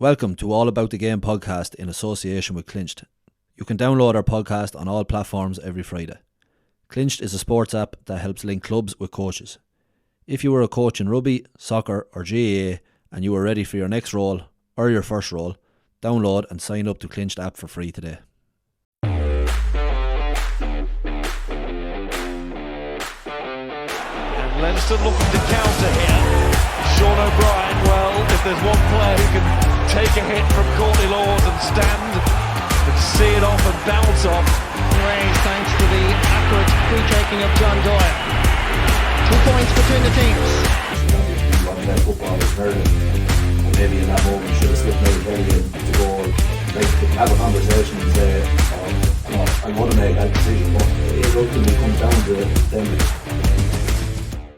Welcome to All About the Game podcast in association with Clinched. You can download our podcast on all platforms every Friday. Clinched is a sports app that helps link clubs with coaches. If you were a coach in rugby, soccer or GAA and you are ready for your next role or your first role, download and sign up to Clinched app for free today. And Leinster looking to counter here. Sean O'Brien, well, if there's one player who can take a hit from Courtney Lawes and stand and see it off and bounce off. Raised thanks to the accurate free-taking of John Doyle. 2 points between the teams. Football is hurling, and maybe in that moment should have slipped out very to go. Like, they can have a conversation and say, I want to make that decision, but it ultimately comes down to them.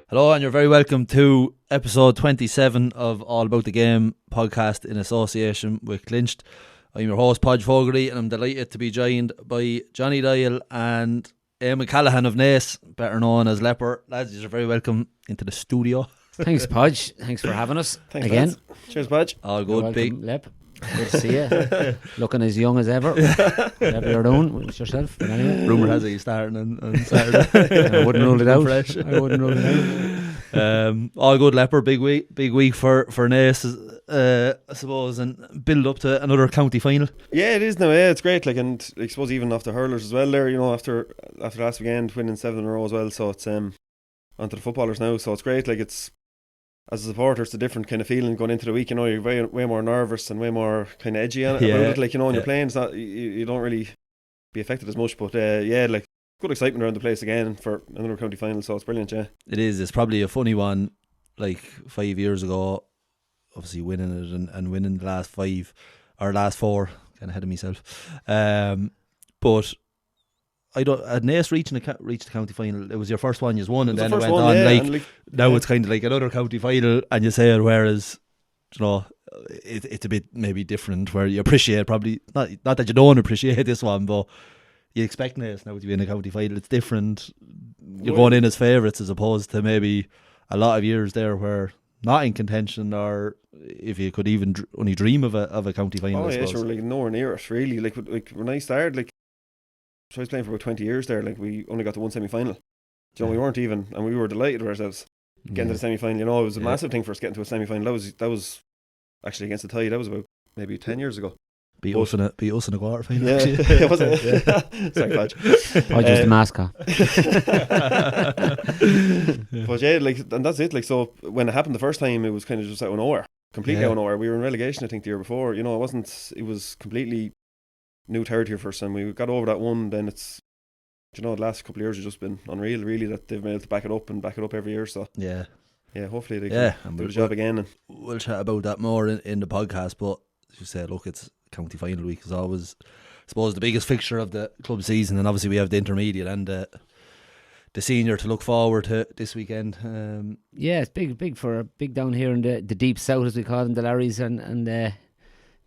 Hello and you're very welcome to episode 27 of All About the Game podcast in association with Clinched. I'm your host Podge Fogarty and I'm delighted to be joined by Johnny Dial and Eamonn Callaghan of Naas, better known as Leper. Lads, you're very welcome into the studio. Thanks, Podge. Thanks for having us. Thanks, again. Lads. Cheers, Podge. All good, big. Lep. Good to see you. Looking as young as ever. Whatever you're doing with yourself. But anyway. Rumour has it he's starting on Saturday. I wouldn't rule it out. Fresh. I wouldn't rule it out. All good, Leper. Big week for Naas, I suppose, and build up to another county final. Yeah, it is now. Yeah, it's great. Like, and I suppose even after hurlers as well. There, you know, after last weekend winning 7 in a row as well. So it's onto the footballers now. So it's great. Like, it's as a supporter, it's a different kind of feeling going into the week. You know, you're way more nervous and way more kind of edgy on it. About it. Like, you know, when you're playing, it's not you don't really be affected as much. But yeah, like, good excitement around the place again for another county final. So it's brilliant. Yeah, it is. It's probably a funny one. Like 5 years ago, obviously winning it and winning the last 5 or last 4, kind of ahead of myself. But I don't. At Naas reached the county final, it was your first one you won, and then it went on. Yeah, now it's kind of like another county final, and you say it. Whereas, you know, it's a bit maybe different where you appreciate probably not that you don't appreciate this one, but you expect Naas now to be in a county final. It's different. You're going in as favourites as opposed to maybe a lot of years there where not in contention, or if you could even only dream of a county final. Oh I yeah, suppose. sure. Like, nowhere near it really. Like when I started, like, so I was playing for about 20 years there. Like, we only got to one semi-final. You know, we weren't even, and we were delighted with ourselves getting to the semi-final. You know, it was a massive thing for us getting to a semi-final. That was actually against the Tide. That was about maybe 10 years ago. Beat us in a quarter final. Yeah, was it? Yeah. Sorry, Podge. Podge was the mascot. But yeah, like, and that's it. Like, so when it happened the first time, it was kind of just out of nowhere, completely out of nowhere. We were in relegation, I think, the year before. You know, it was completely new territory for us, and we got over that one. Then it's, you know, the last couple of years have just been unreal, really, that they've been able to back it up every year. So yeah, hopefully they can do the job again. And we'll chat about that more in the podcast. But as you said, look, it's county final week is always, I suppose, the biggest fixture of the club season, and obviously we have the intermediate and the senior to look forward to this weekend. Yeah, it's big down here in the deep south, as we call them, the Larrys, and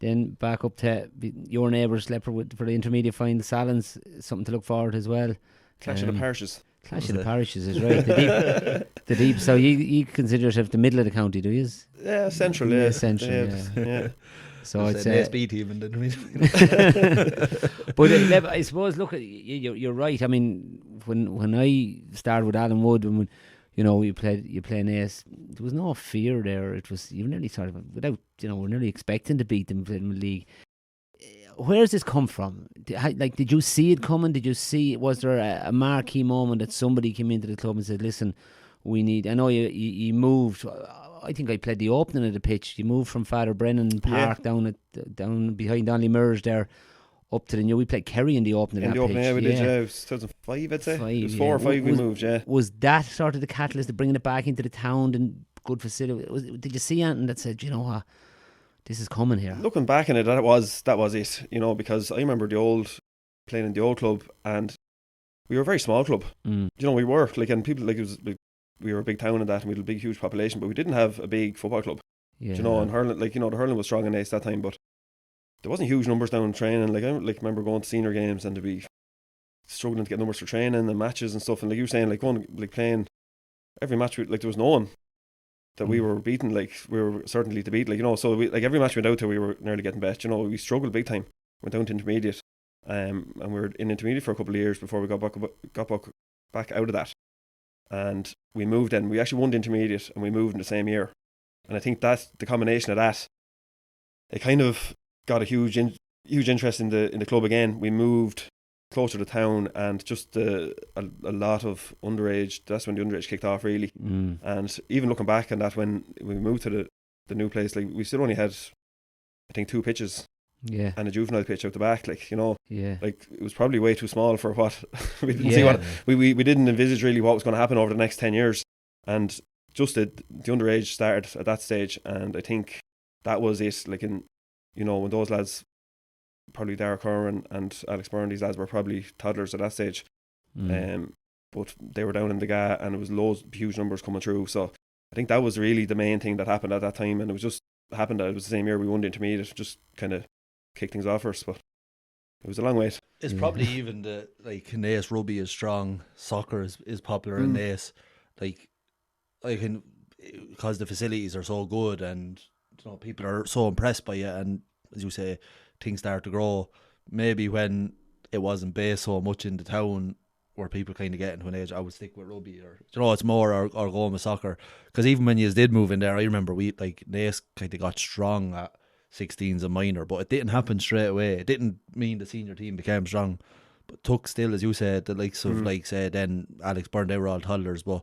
then back up to your neighbours, Leper, for the intermediate final, Salins, something to look forward to as well. Clash of the parishes. Clash of the parishes is right. The deep. So you consider yourself the middle of the county, do you? Yeah, central. Yeah, central. Yeah. So I'd say say B team in the intermediate. But I suppose, look, you're right. I mean, when I started with Alan Wood, and you know, you play Naas, there was no fear there. It was, you were nearly sort of, without, you know, we're nearly expecting to beat them in the league. Where's this come from? Did you see it coming? Was there a marquee moment that somebody came into the club and said, listen, we need, I know you moved, I think I played the opening of the pitch. You moved from Father Brennan Park down behind Donley Merge there, up to the new. We played Kerry in the opening of that pitch. Yeah, we did. Yeah, it was 2005, I'd say. It was 4 or 5 we moved. Yeah. Was that sort of the catalyst of bringing it back into the town and good facility? Did you see anything that said, you know what, this is coming here? Looking back on it, that was it. You know, because I remember playing in the old club, and we were a very small club. You know, we were like, and people like, it was like, we were a big town in that, and we had a big, huge population, but we didn't have a big football club. Yeah. You know, and hurling, like, you know, the hurling was strong in Naas that time, but there wasn't huge numbers down in training. Like, I remember going to senior games and to be struggling to get numbers for training and matches and stuff. And like you were saying, like, going, like, playing every match, like, there was no one. that we were beaten, like we were certainly to beat, like, you know. So we, like, every match we went out to, we were nearly getting best, you know. We struggled big time, went down to intermediate, and we were in intermediate for a couple of years before we got back out of that, and we moved. And we actually won the intermediate, and we moved in the same year. And I think that the combination of that, it kind of got a huge interest in the club again. We moved closer to town, and just a lot of underage. That's when the underage kicked off, really. And even looking back on that, when we moved to the new place, like, we still only had, I think, 2 pitches. Yeah. And a juvenile pitch out the back, like, you know. Yeah. Like, it was probably way too small for what we didn't see what we didn't envisage really what was going to happen over the next 10 years. And just the underage started at that stage, and I think that was it. Like, in, you know, when those lads, probably Dara Curran and Alex Byrne, these lads were probably toddlers at that stage. But they were down in the GAA, and it was huge numbers coming through. So I think that was really the main thing that happened at that time, and it was just happened that it was the same year we won the intermediate, just kind of kicked things off for us. But it was a long wait. It's probably even the, like, Naas rugby is strong, soccer is popular in Naas, like because the facilities are so good, and, you know, people are so impressed by it, and as you say, things start to grow. Maybe when it wasn't based so much in the town, where people kind of get into an age, I would stick with rugby, or, you know, it's more or going with soccer. Because even when you did move in there, I remember Naas kind of got strong at 16s and minor, but it didn't happen straight away. It didn't mean the senior team became strong, but took still, as you said, the likes of, like, say, then Alex Byrne, they were all toddlers, but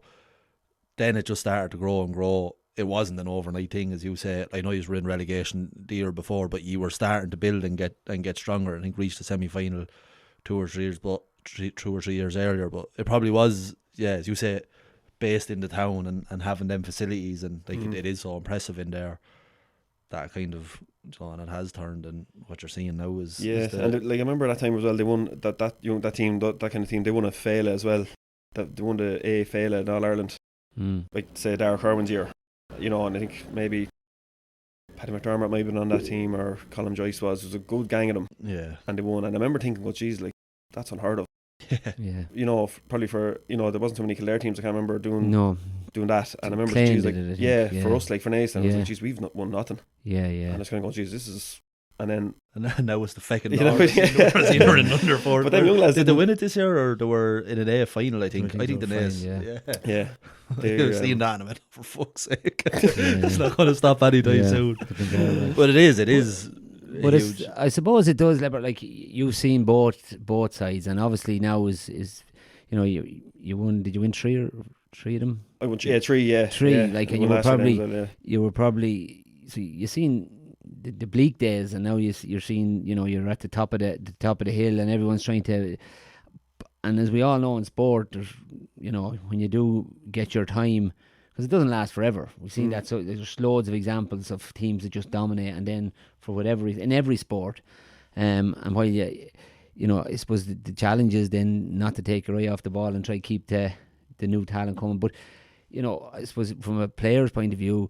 then it just started to grow and grow. It wasn't an overnight thing, as you say. I know you were in relegation the year before, but you were starting to build and get stronger. I think reached the semi-final 2 or 3 years earlier, but it probably was, as you say, based in the town and having them facilities, and like it is so impressive in there. That kind of, and it has turned, and what you're seeing now is and like, I remember that time as well. They won that team, that kind of team. They won a Fela as well. They won the A Fela in All Ireland. Like, say, Dara Curwan's year, you know, and I think maybe Paddy McDermott might have been on that team, or Colin Joyce was. There was a good gang of them. Yeah. And they won. And I remember thinking, well, geez, like, that's unheard of. Yeah. You know, probably for, you know, there wasn't so many Kildare teams. I can't remember doing that. And I remember, geez, like, for us, like, for Naas, and I was like, geez, we've not won nothing. Yeah. And I was kind of going, geez, this is. And then now it's the fucking North. Either in under 4. But then young lads, did they win it this year, or they were in an A final? I think the Naas. Yeah. They're seeing that in a minute, for fuck's sake. It's not going to stop anytime soon. But it is. But huge. I suppose it does. Like, you've seen both sides, and obviously now is you know, you won. Did you win 3 of them? I won 3. 3. Yeah. 3. Yeah. Like, and you were probably so you seen the bleak days, and now you're seeing, you know, you're at the top of the hill, and everyone's trying to. And as we all know in sport, there's, you know, when you do get your time, because it doesn't last forever. We've seen that. So there's loads of examples of teams that just dominate, and then for whatever reason, in every sport, and while you know, I suppose the challenge is then not to take your eye off the ball and try to keep the new talent coming. But, you know, I suppose from a player's point of view,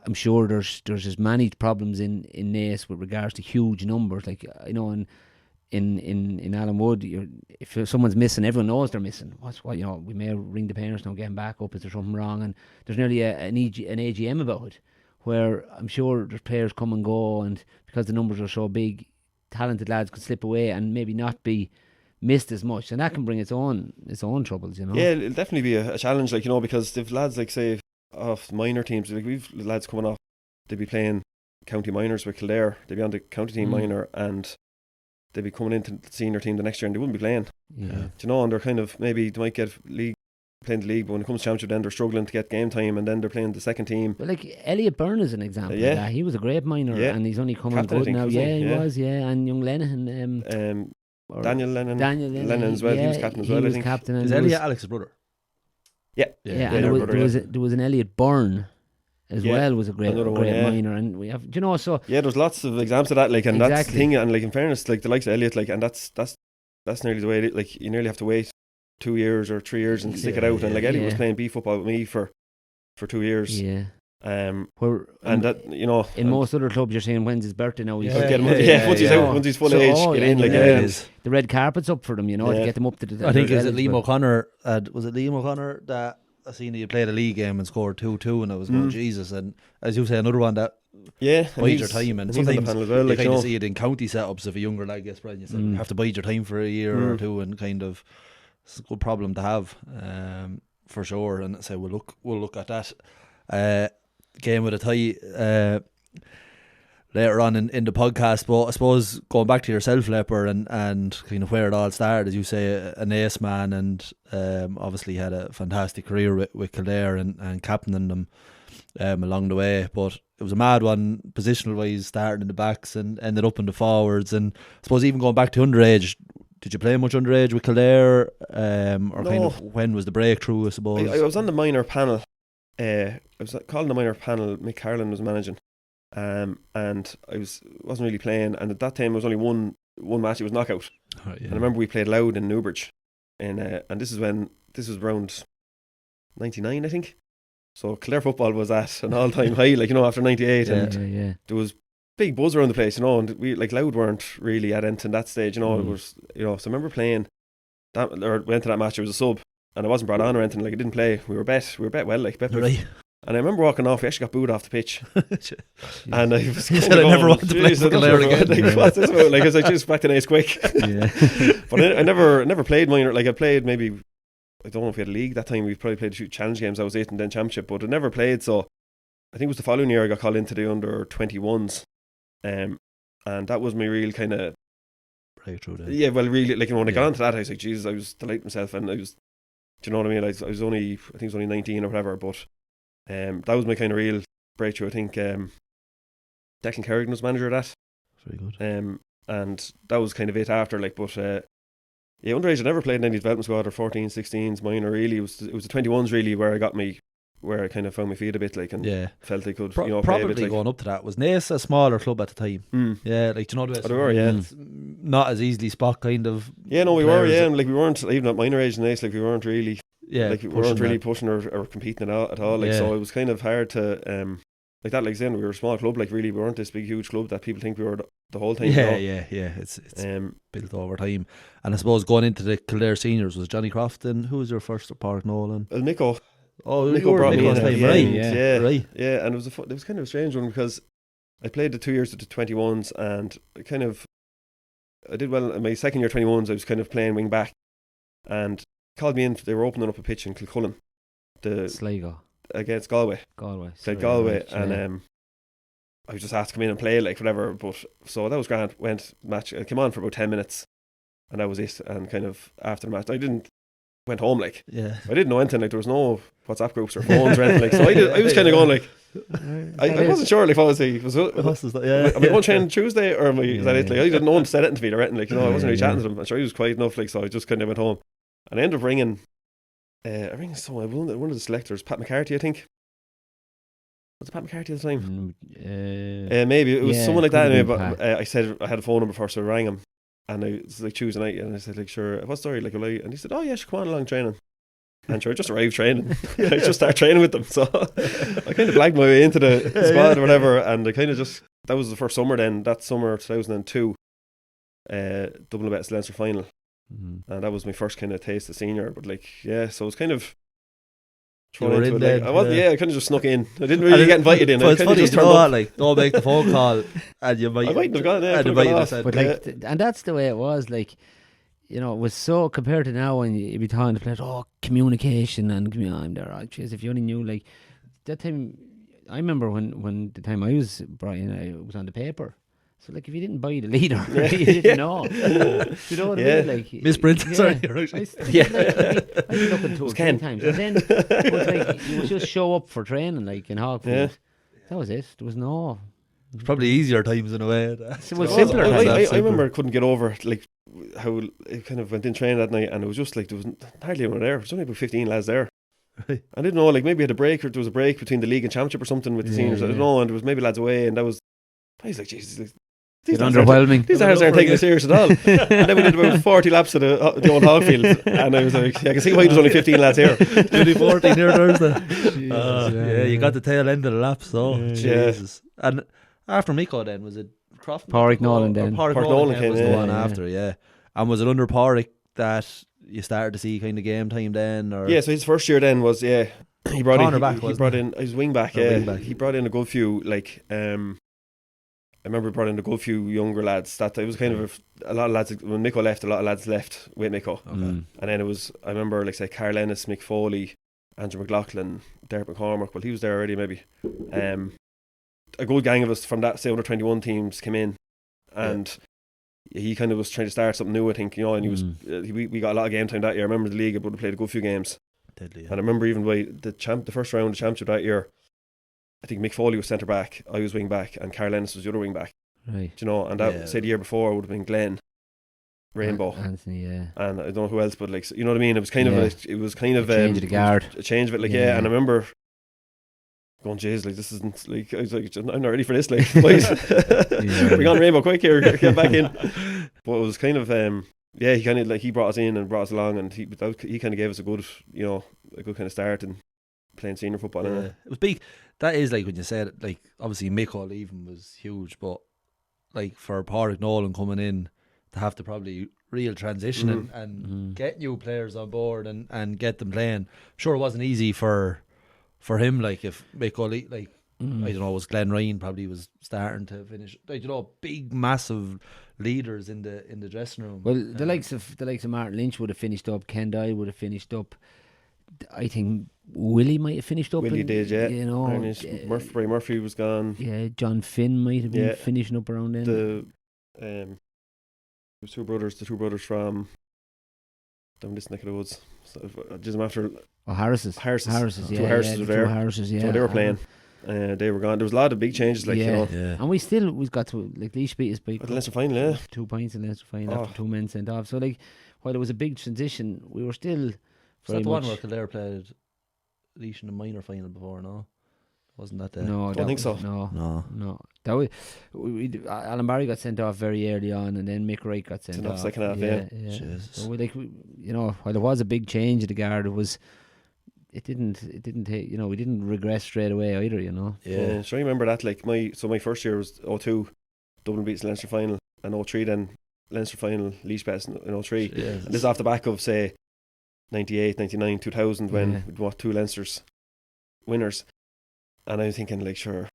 I'm sure there's as many problems in Naas with regards to huge numbers. Like, I know in Alan Wood, if someone's missing, everyone knows they're missing. You know, we may ring the parents now, getting back up, is there something wrong? And there's nearly an AGM about it, where I'm sure there's players come and go, and because the numbers are so big, talented lads could slip away and maybe not be missed as much, and that can bring its own troubles, you know. Yeah, it'll definitely be a challenge, like, you know, because if lads, like, say, off minor teams, like, we've lads coming off, they'd be playing county minors with Kildare, they'd be on the county team minor, and they'd be coming into the senior team the next year, and they wouldn't be playing. Yeah. Do you know, and they're kind of, maybe they might get playing the league, but when it comes to championship, then they're struggling to get game time, and then they're playing the second team. But like Elliot Byrne is an example of that. He was a great minor, and he's only coming good now. He was, and young Lennon, Daniel Lennon as well. He was captain as well, I think. Captain, is Elliot Alex's brother? Yeah. And there was an Elliot Byrne as well, was a great minor, and we have, you know, so there's lots of examples of that, like, and that's the thing, and like, in fairness, like, the likes of Elliot, like, and that's nearly the way it, like, you nearly have to wait 2 years or 3 years and stick it out, and like, Elliot was playing B football with me for 2 years. That, you know, in most other clubs you're saying, when's his birthday now? Once he's full age, get in, like, the red carpet's up for them, you know, to get them up to the. I think it was Liam O'Connor. Was it Liam O'Connor that I seen you played a league game and scored 2-2, and I was going, Jesus. And as you say, another one that bide your time. And he's on the sometimes panel as well, you like, kind you of know. see it in county setups. If a younger lad gets bred, you say, you have to bide your time for a year or two, and kind of, it's a good problem to have, for sure. And so we'll look at that game with a tie later on in the podcast. But I suppose going back to yourself, Leper, and kind of where it all started, as you say, a Naas man, and obviously had a fantastic career with Kildare and captaining them along the way. But it was a mad one, positional wise, starting in the backs and ended up in the forwards. And I suppose even going back to underage, did you play much underage with Kildare, or No. kind of when was the breakthrough? I suppose I was on the minor panel. I was calling the minor panel. Mick Carlin was managing, and I wasn't really playing. And at that time, it was only one match. It was knockout. Right, yeah. And I remember we played Loud in Newbridge, and this was around 99, I think. So Kildare football was at an all-time high, like, you know, after 98, and there was big buzz around the place, you know, and we, like, Loud weren't really at anything that stage, you know. It was, you know, so I remember playing that, or went to that match. It was a sub, and I wasn't brought on or anything. Like, I didn't play. We were bet well, like, bet. Right. And I remember walking off. We actually got booed off the pitch, and I was You said I never want to play for Kildare again. Like, what's this about? Like, I was like, just back to Naas quick. But I never played minor. Like, I played maybe, I don't know if we had a league that time. We probably played a few challenge games. I was 8 and then championship, but I never played. So I think it was the following year I got called into the under 21s, and that was my real kind of breakthrough then. Yeah, well, really, like, you know, when I got onto that, I was like, Jesus, I was delighting myself, and I was, do you know what I mean? I was only, I think it was only 19 or whatever, but that was my kind of real breakthrough. I think Declan Kerrigan was manager of that. Very good. And that was kind of it after, like, but yeah, underage I never played in any development squad or 14s, 16s, minor really. It was the 21s really where I kind of found my feet a bit, like, and felt I could, you know, play a probably bit, like, going up to that. Was Naas a smaller club at the time? Yeah, like, do you know the way? Oh, they were, yeah. Not as easily spot kind of. Yeah, no, we were, yeah, and like we weren't even at minor age in Naas, like we weren't really, like we weren't really pushing or competing at all, like, so it was kind of hard to like that, like saying we were a small club, like really we weren't this big huge club that people think we were the whole time. Yeah, you know? yeah. It's built over time. And I suppose going into the Kildare seniors, was Johnny Crofton? Who was your first at Park Nolan? Well, Nico brought me in. Right. Yeah, and it was kind of a strange one because I played the 2 years at the 21s, and I did well in my second year 21s. I was kind of playing wing back, and called me in. They were opening up a pitch in Kilcullen, Sligo against Galway. Played Galway, right, and I was just asked to come in and play, like, whatever. But so that was grand. Went match. I came on for about 10 minutes, and that was it. And kind of after the match, went home, like, I didn't know anything, like, there was no WhatsApp groups or phones or anything, like, so I was kind of going, like, I wasn't sure, like, was am I going train Tuesday, or is that it? Like, I didn't know him said anything to me or anything, like, you know, I wasn't really chatting to him. I'm sure he was quiet enough, like, so I just kind of went home, and I ended up ringing one of the selectors, Pat McCarthy, I think. Was it Pat McCarthy at the time? Maybe it was someone like that anyway, but I said I had a phone number first, so I rang him. And it was like Tuesday night, and I said, like, sure, what story? Like, will I? And he said, oh yeah, come on along training. And sure, I just arrived training. I just started training with them. So I kind of blagged my way into the squad or whatever, and I kind of just, that was the first summer then, that summer 2002, Dublin Bet Leinster final. And that was my first kind of taste of senior. But, like, yeah, so it was kind of thrown into it. Like, I kind of just snuck in. I didn't really get invited in. But it's funny, just like, don't make the phone call, and you might. I mightn't have gone, but like, and that's the way it was. Like, you know, it was so compared to now when you'd be talking to players, communication and I'm there. If you only knew, like, that time. I remember when the time I was brought in, I was on the paper. So, like, if you didn't buy the leader, you didn't know. You know what I mean? Like, misprint. Sorry, you're right. I was looking to it 10 times, and then it was like you would just show up for training, like in Hogfield. That was it. There was no. It's probably easier times in a way. It was simpler. I remember I couldn't get over, like, how it kind of went in training that night, and it was just like there was hardly anyone there. There was only about 15 lads there. I didn't know, like, maybe had a break, or there was a break between the league and championship or something with the seniors. I don't know, and there was maybe lads away, and that was. I was like, Jesus, like, these underwhelming. These lads aren't taking it serious at all. And then we did about 40 laps of the old Hogfield, and I was like, I can see why there's only 15 lads here. Only 14 here Thursday. You got the tail end of the lap, so Jesus. And after Miko, then was it Crofton? Pádraig Nolan then. Pádraig Nolan came was the one after, and was it under Pádraig that you started to see kind of game time then, or Yeah, so his first year then was he brought Cornerback, he wasn't brought he? in his wing back. Or Yeah, wing back. he brought in a good few I remember he brought in a good few younger lads. That it was kind of a lot of lads when Miko left. A lot of lads left with Miko, and then it was I remember like say Carl Ennis, Mick Foley, Andrew McLaughlin, Derek McCormick. Well, he was there already maybe. A good gang of us from that say under 21 teams came in, and he kind of was trying to start something new. I think and he was we got a lot of game time that year. I remember the league would have played a good few games. Deadly, yeah. And I remember even by the first round of the championship that year, I think Mick Foley was centre back, I was wing back, and Carl Ennis was the other wing back. Right. And that say the year before would have been Glenn, Rainbow, Anthony, yeah. and I don't know who else, but like you know what I mean. It was kind of Yeah. a change of the guard. a change of it, like Yeah. And I remember going, "Jeez, like this isn't like." I was like, "I'm not ready for this." Like, boys, bring on Rainbow quick here, get back in. But it was kind of he kind of like he brought us in and brought us along, and he kind of gave us a good kind of start in playing senior football. Yeah. It was big. That is like when you said it, like obviously Miko leaving was huge, but like for Pádraig Nolan coming in to have to probably real transition and get new players on board and get them playing. Sure, it wasn't easy for him. Like if Miko I don't know, was Glenn Ryan probably was starting to finish. Like big massive leaders in the dressing room. Well, the likes of Martin Lynch would have finished up. Ken Dye would have finished up. I think Willie might have finished up. Willie did, yeah. Brian Murphy was gone. Yeah, John Finn might have been finishing up around then. The two brothers from down this neck of the woods. So, just after Harris's, yeah. Two Harrises were there. Two Harrises, yeah. So they were playing. They were gone. There was a lot of big changes, like Yeah. And we got to like Laois beat us by at the Leinster final, yeah. 2 points in Leinster final after 2 men sent off. So like while there was a big transition, we were still Was that the one where Kildare played Laois in the minor final before? No, wasn't that the? No, I don't think so. No. That was Alan Barry got sent off very early on, and then Mick Wright got sent off second half. Yeah. So while there was a big change of the guard, it didn't take, we didn't regress straight away either, Yeah, sure. I remember that. Like my first year was 2002, Dublin beats Leinster final, and 03 then Leinster final, Laois best in 03. And this is off the back of say 98, 99, 2000 when we got 2 Leinsters winners, and I was thinking like, sure,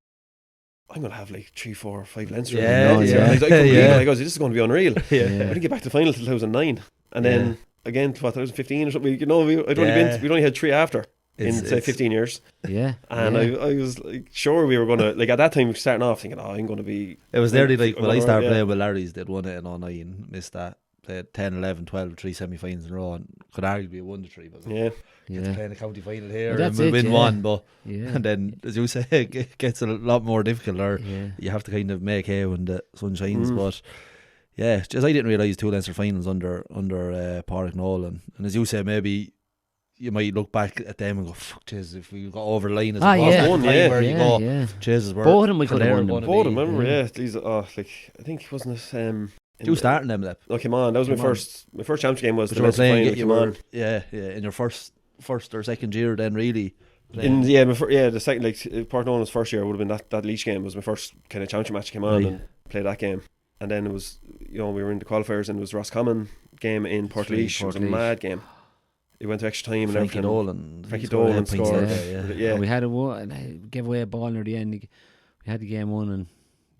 I'm gonna have like 3, 4, 5 Leinster. I goes, this is going to be unreal. I didn't get back to the final till 2009, and then again 2015 or something. We'd only had 3 after in say 15 years. Yeah, and I was like, sure, we were gonna like at that time starting off thinking, I'm gonna be. It was nearly like when I started playing with Larry's, they'd won it in 2009, missed that. Played 10, 11, 12, 3 semi-finals in a row, and could arguably have won the 3. But playing a county final here and we'll win one, but and then as you say, it gets a lot more difficult, or you have to kind of make hay when the sun shines. But just I didn't realise 2 Leinster finals under Pádraig Nolan, and as you say, maybe you might look back at them and go, fuck, jeez, if we got over the line as Jesus, both of them we could have won them. Both of them, remember, these like I think wasn't it you starting them, Lep? Oh, come on! That was my first championship game. Was but the Leinster final? Come on, in your first or second year, then really. The second, like Pádraig Nolan's first year would have been that Laois game was my first kind of championship match. Came on and played that game, and then it was we were in the qualifiers, and it was Roscommon game in Port Laois. It was a mad game. It went to extra time and everything. Frankie Dolan scored. Yeah. We had and gave away a ball near the end. We had the game won, and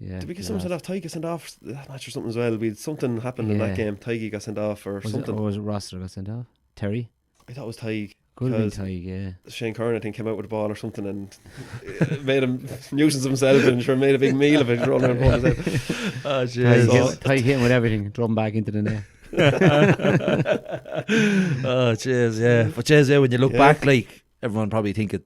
did we get someone sent off? Tyke got sent off that match or something as well. Something happened in that game. Tyke got sent off or something. Or was it Ross that got sent off? Terry? I thought it was Tyke. Could have been Tyke, yeah. Shane Curran, I think, came out with the ball or something and made him nuisance himself and made a big meal of it. Rolling around oh, jeez. Tyke hit him with everything, throw him back into the net. Oh, jeez, yeah. But jeez, when you look back, like everyone probably think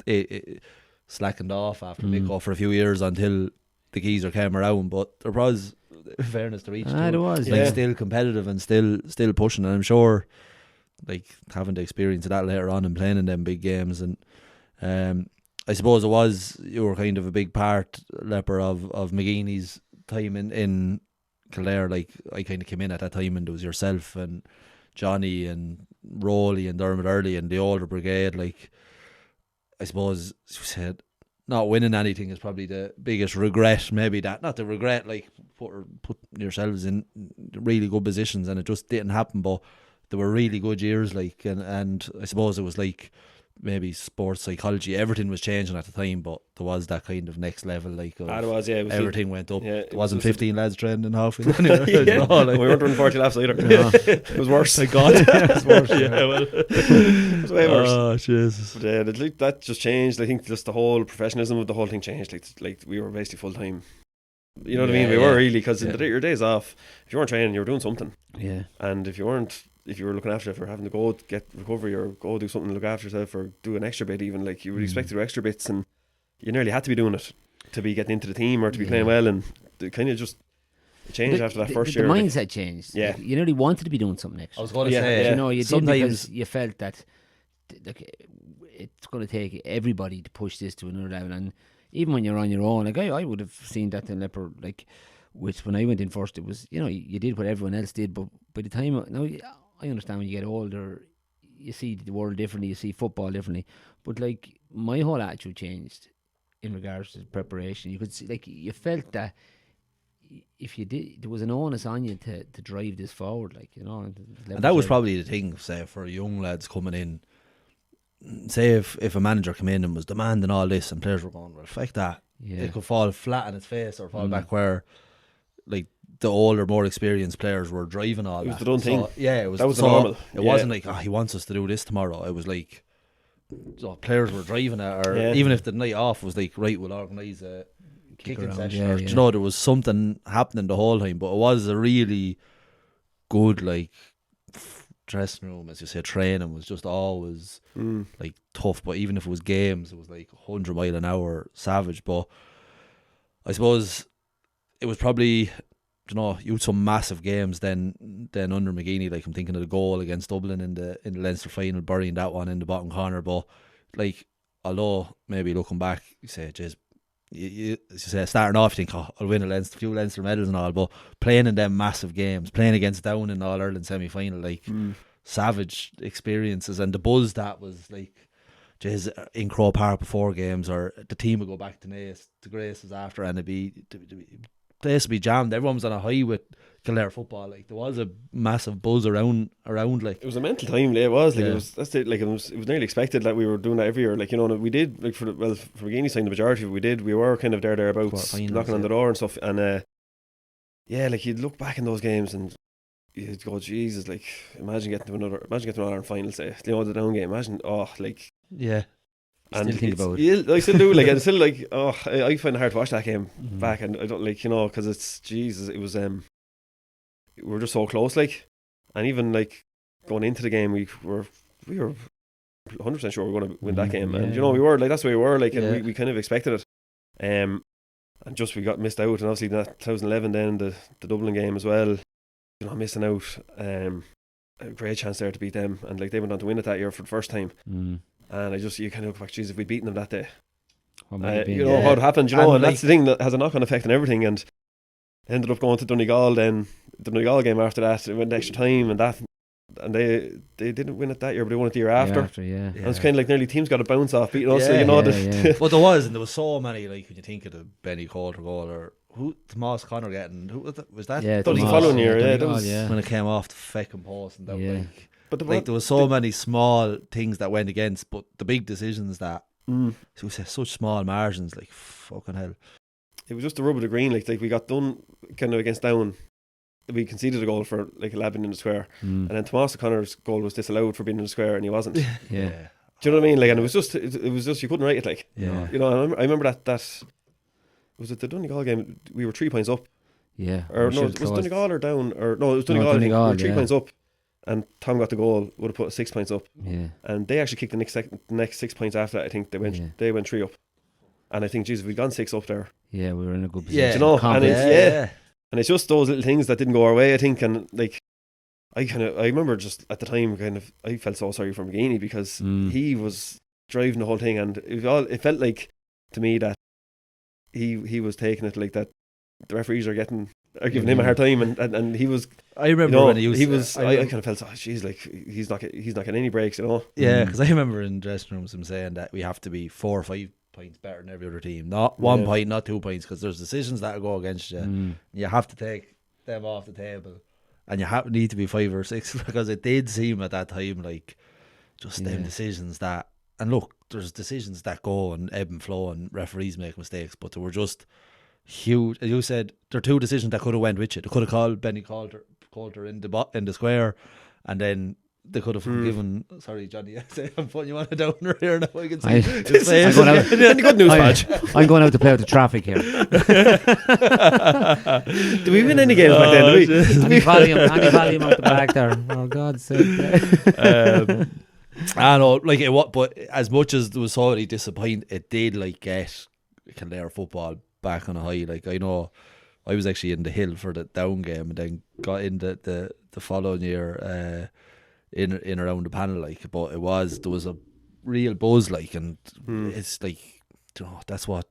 it slackened off after Miko for a few years until the geezer came around, but there was, in fairness to each, there was, still competitive and still pushing, and I'm sure, like having the experience of that later on and playing in them big games, and I suppose you were kind of a big part, Leper, of McGeeney's time in Kildare. Like I kind of came in at that time, and there was yourself and Johnny and Rowley and Dermot Early and the older brigade. Like I suppose you said, not winning anything is probably the biggest regret. Maybe that, not the regret, like put yourselves in really good positions and it just didn't happen. But they were really good years, like, and I suppose it was like maybe sports psychology, everything was changing at the time, but there was that kind of next level, like, of It was, it was everything went up. yeah, There wasn't 15 lads training in half. Like, we weren't running 40 laps either. It was worse. Thank God. It was worse. Yeah, well, it was way worse. Oh, Jesus. But that just changed. I think just the whole professionalism of the whole thing changed. Like we were basically full time. You know what I mean? We were really, because your days off, if you weren't training, you were doing something. Yeah. And if you were looking after yourself, or having to go get recovery, or go do something to look after yourself, or do an extra bit, even, like, you would expect to do extra bits, and you nearly had to be doing it to be getting into the team or to be playing well. And it kind of just changed after that first year. The mindset changed. Yeah. Like, you nearly wanted to be doing something extra. I was going to say, You know, you did, sometimes because you felt that, like, it's going to take everybody to push this to another level. And even when you're on your own, like, I would have seen that in Leopard, like, which when I went in first, it was, you know, you did what everyone else did, but by the time, now I understand when you get older, you see the world differently, you see football differently, but, like, my whole attitude changed in regards to preparation. You could see, like, you felt that if you did, there was an onus on you to drive this forward, like, you know. And that was probably the thing, say, for young lads coming in. Say if a manager came in and was demanding all this, and players were going, well, fuck that. Yeah. It could fall flat on its face or fall back, where, like, the older, more experienced players were driving all that. It was the done thing. Yeah, it was. That was so normal. It wasn't like, he wants us to do this tomorrow. It was like, so players were driving it, or even if the night off was like, right, we'll organise a kicking around, session, yeah, or yeah. you know, there was something happening the whole time. But it was a really good, like, dressing room, as you say. Training was just always like tough, but even if it was games, it was like 100 mile an hour savage. But I suppose it was probably, you know, you had some massive games then under McGeaney. Like, I'm thinking of the goal against Dublin in the Leinster final, burying that one in the bottom corner. But, like, although maybe looking back, you say, geez, you say, starting off, you think, oh, I'll win a few Leinster medals and all, but playing in them massive games, playing against Down in All Ireland semi final, like, savage experiences, and the buzz that was, like, geez, in Crow Park before games, or the team would go back to Naas, to Graces after, and the place would be jammed. Everyone was on a high with Kildare football. Like, there was a massive buzz around. Like, it was a mental time. It was like, it was nearly expected that we were doing that every year. Like, you know, we did, like, for McGeaney's side, the majority of it we were kind of thereabouts, knocking on the door and stuff. And like, you'd look back in those games and you'd go, Jesus, like, imagine getting to another Ireland final, say, you know, the Down game. Imagine, like, yeah. And still think about it. I still do, like, and still, like, I find it hard to watch that game back, and I don't, like, you know, because it's, Jesus, it was, we were just so close, like, and even, like, going into the game, we were 100% sure we were going to win that game, and, you know, we were, like, that's where we were, like, and we kind of expected it, and just we got missed out, and obviously that 2011 then, the Dublin game as well, you know, missing out, a great chance there to beat them, and, like, they went on to win it that year for the first time. And you kind of look back, geez, if we'd beaten them that day, you know, what happened, you know, and that's the thing that has a knock-on effect on everything. And ended up going to Donegal, then the Donegal game after that, it went extra time, and they didn't win it that year, but they won it the year after. And it's kind of like nearly teams got a bounce off beating us, you know. But there was so many, like, when you think of the Benny Coulter goal, or who Tomas Connor getting, who was that? Yeah, the following year, that was when it came off the fucking post, and that was like. But like, there was so many small things that went against, but the big decisions that so we said, such small margins, like, fucking hell. It was just the rub of the green, like we got done kind of against Down. We conceded a goal for, like, 11 in the square, and then Tomas O'Connor's goal was disallowed for being in the square, and he wasn't. Do you know what I mean? Like, and it was just you couldn't write it, like, you know. I remember that was it the Donegal game? We were 3 points up. Yeah. Or no, was Donegal or Down? Or no, it was Donegal. We were 3 points up. And Tom got the goal, would have put 6 points up. Yeah. And they actually kicked the next 6 points after that. I think they went 3 up. And I think, Jesus, if we'd gone 6 up there. Yeah, we were in a good position. Yeah, you know, and it's just those little things that didn't go our way, I think. And, like, I remember just at the time, I felt so sorry for McGeaney, because he was driving the whole thing, and it felt like to me that he was taking it like that the referees are giving him a hard time, and he was. I remember, you know, when he was. I kind of felt, geez, like, he's not getting any breaks, you know. Yeah, because I remember in dressing rooms him saying that we have to be 4 or 5 points better than every other team, not 1 point, not 2 points, because there's decisions that will go against you. You have to take them off the table, and you need to be 5 or 6 because it did seem at that time like just them decisions that, and look, there's decisions that go and ebb and flow and referees make mistakes, but they were just huge. As you said, there are 2 decisions that could have went with you. They could have called Benny Coulter in the square, and then they could have given. Sorry, Johnny, I'm putting you on a downer here now. I can see. I'm going out, Any good news, Podge? I'm going out to play with the traffic here. Do we win any games back then? Do we? Any volume out the back there. Oh, God's sake. I know, like it. But as much as there was sorely disappointed, it did like get Kildare football back on a high. Like I know, I was actually in the hill for the down game, and then got in the following year. In around the panel, like, but there was a real buzz, like, and it's like, you know, that's what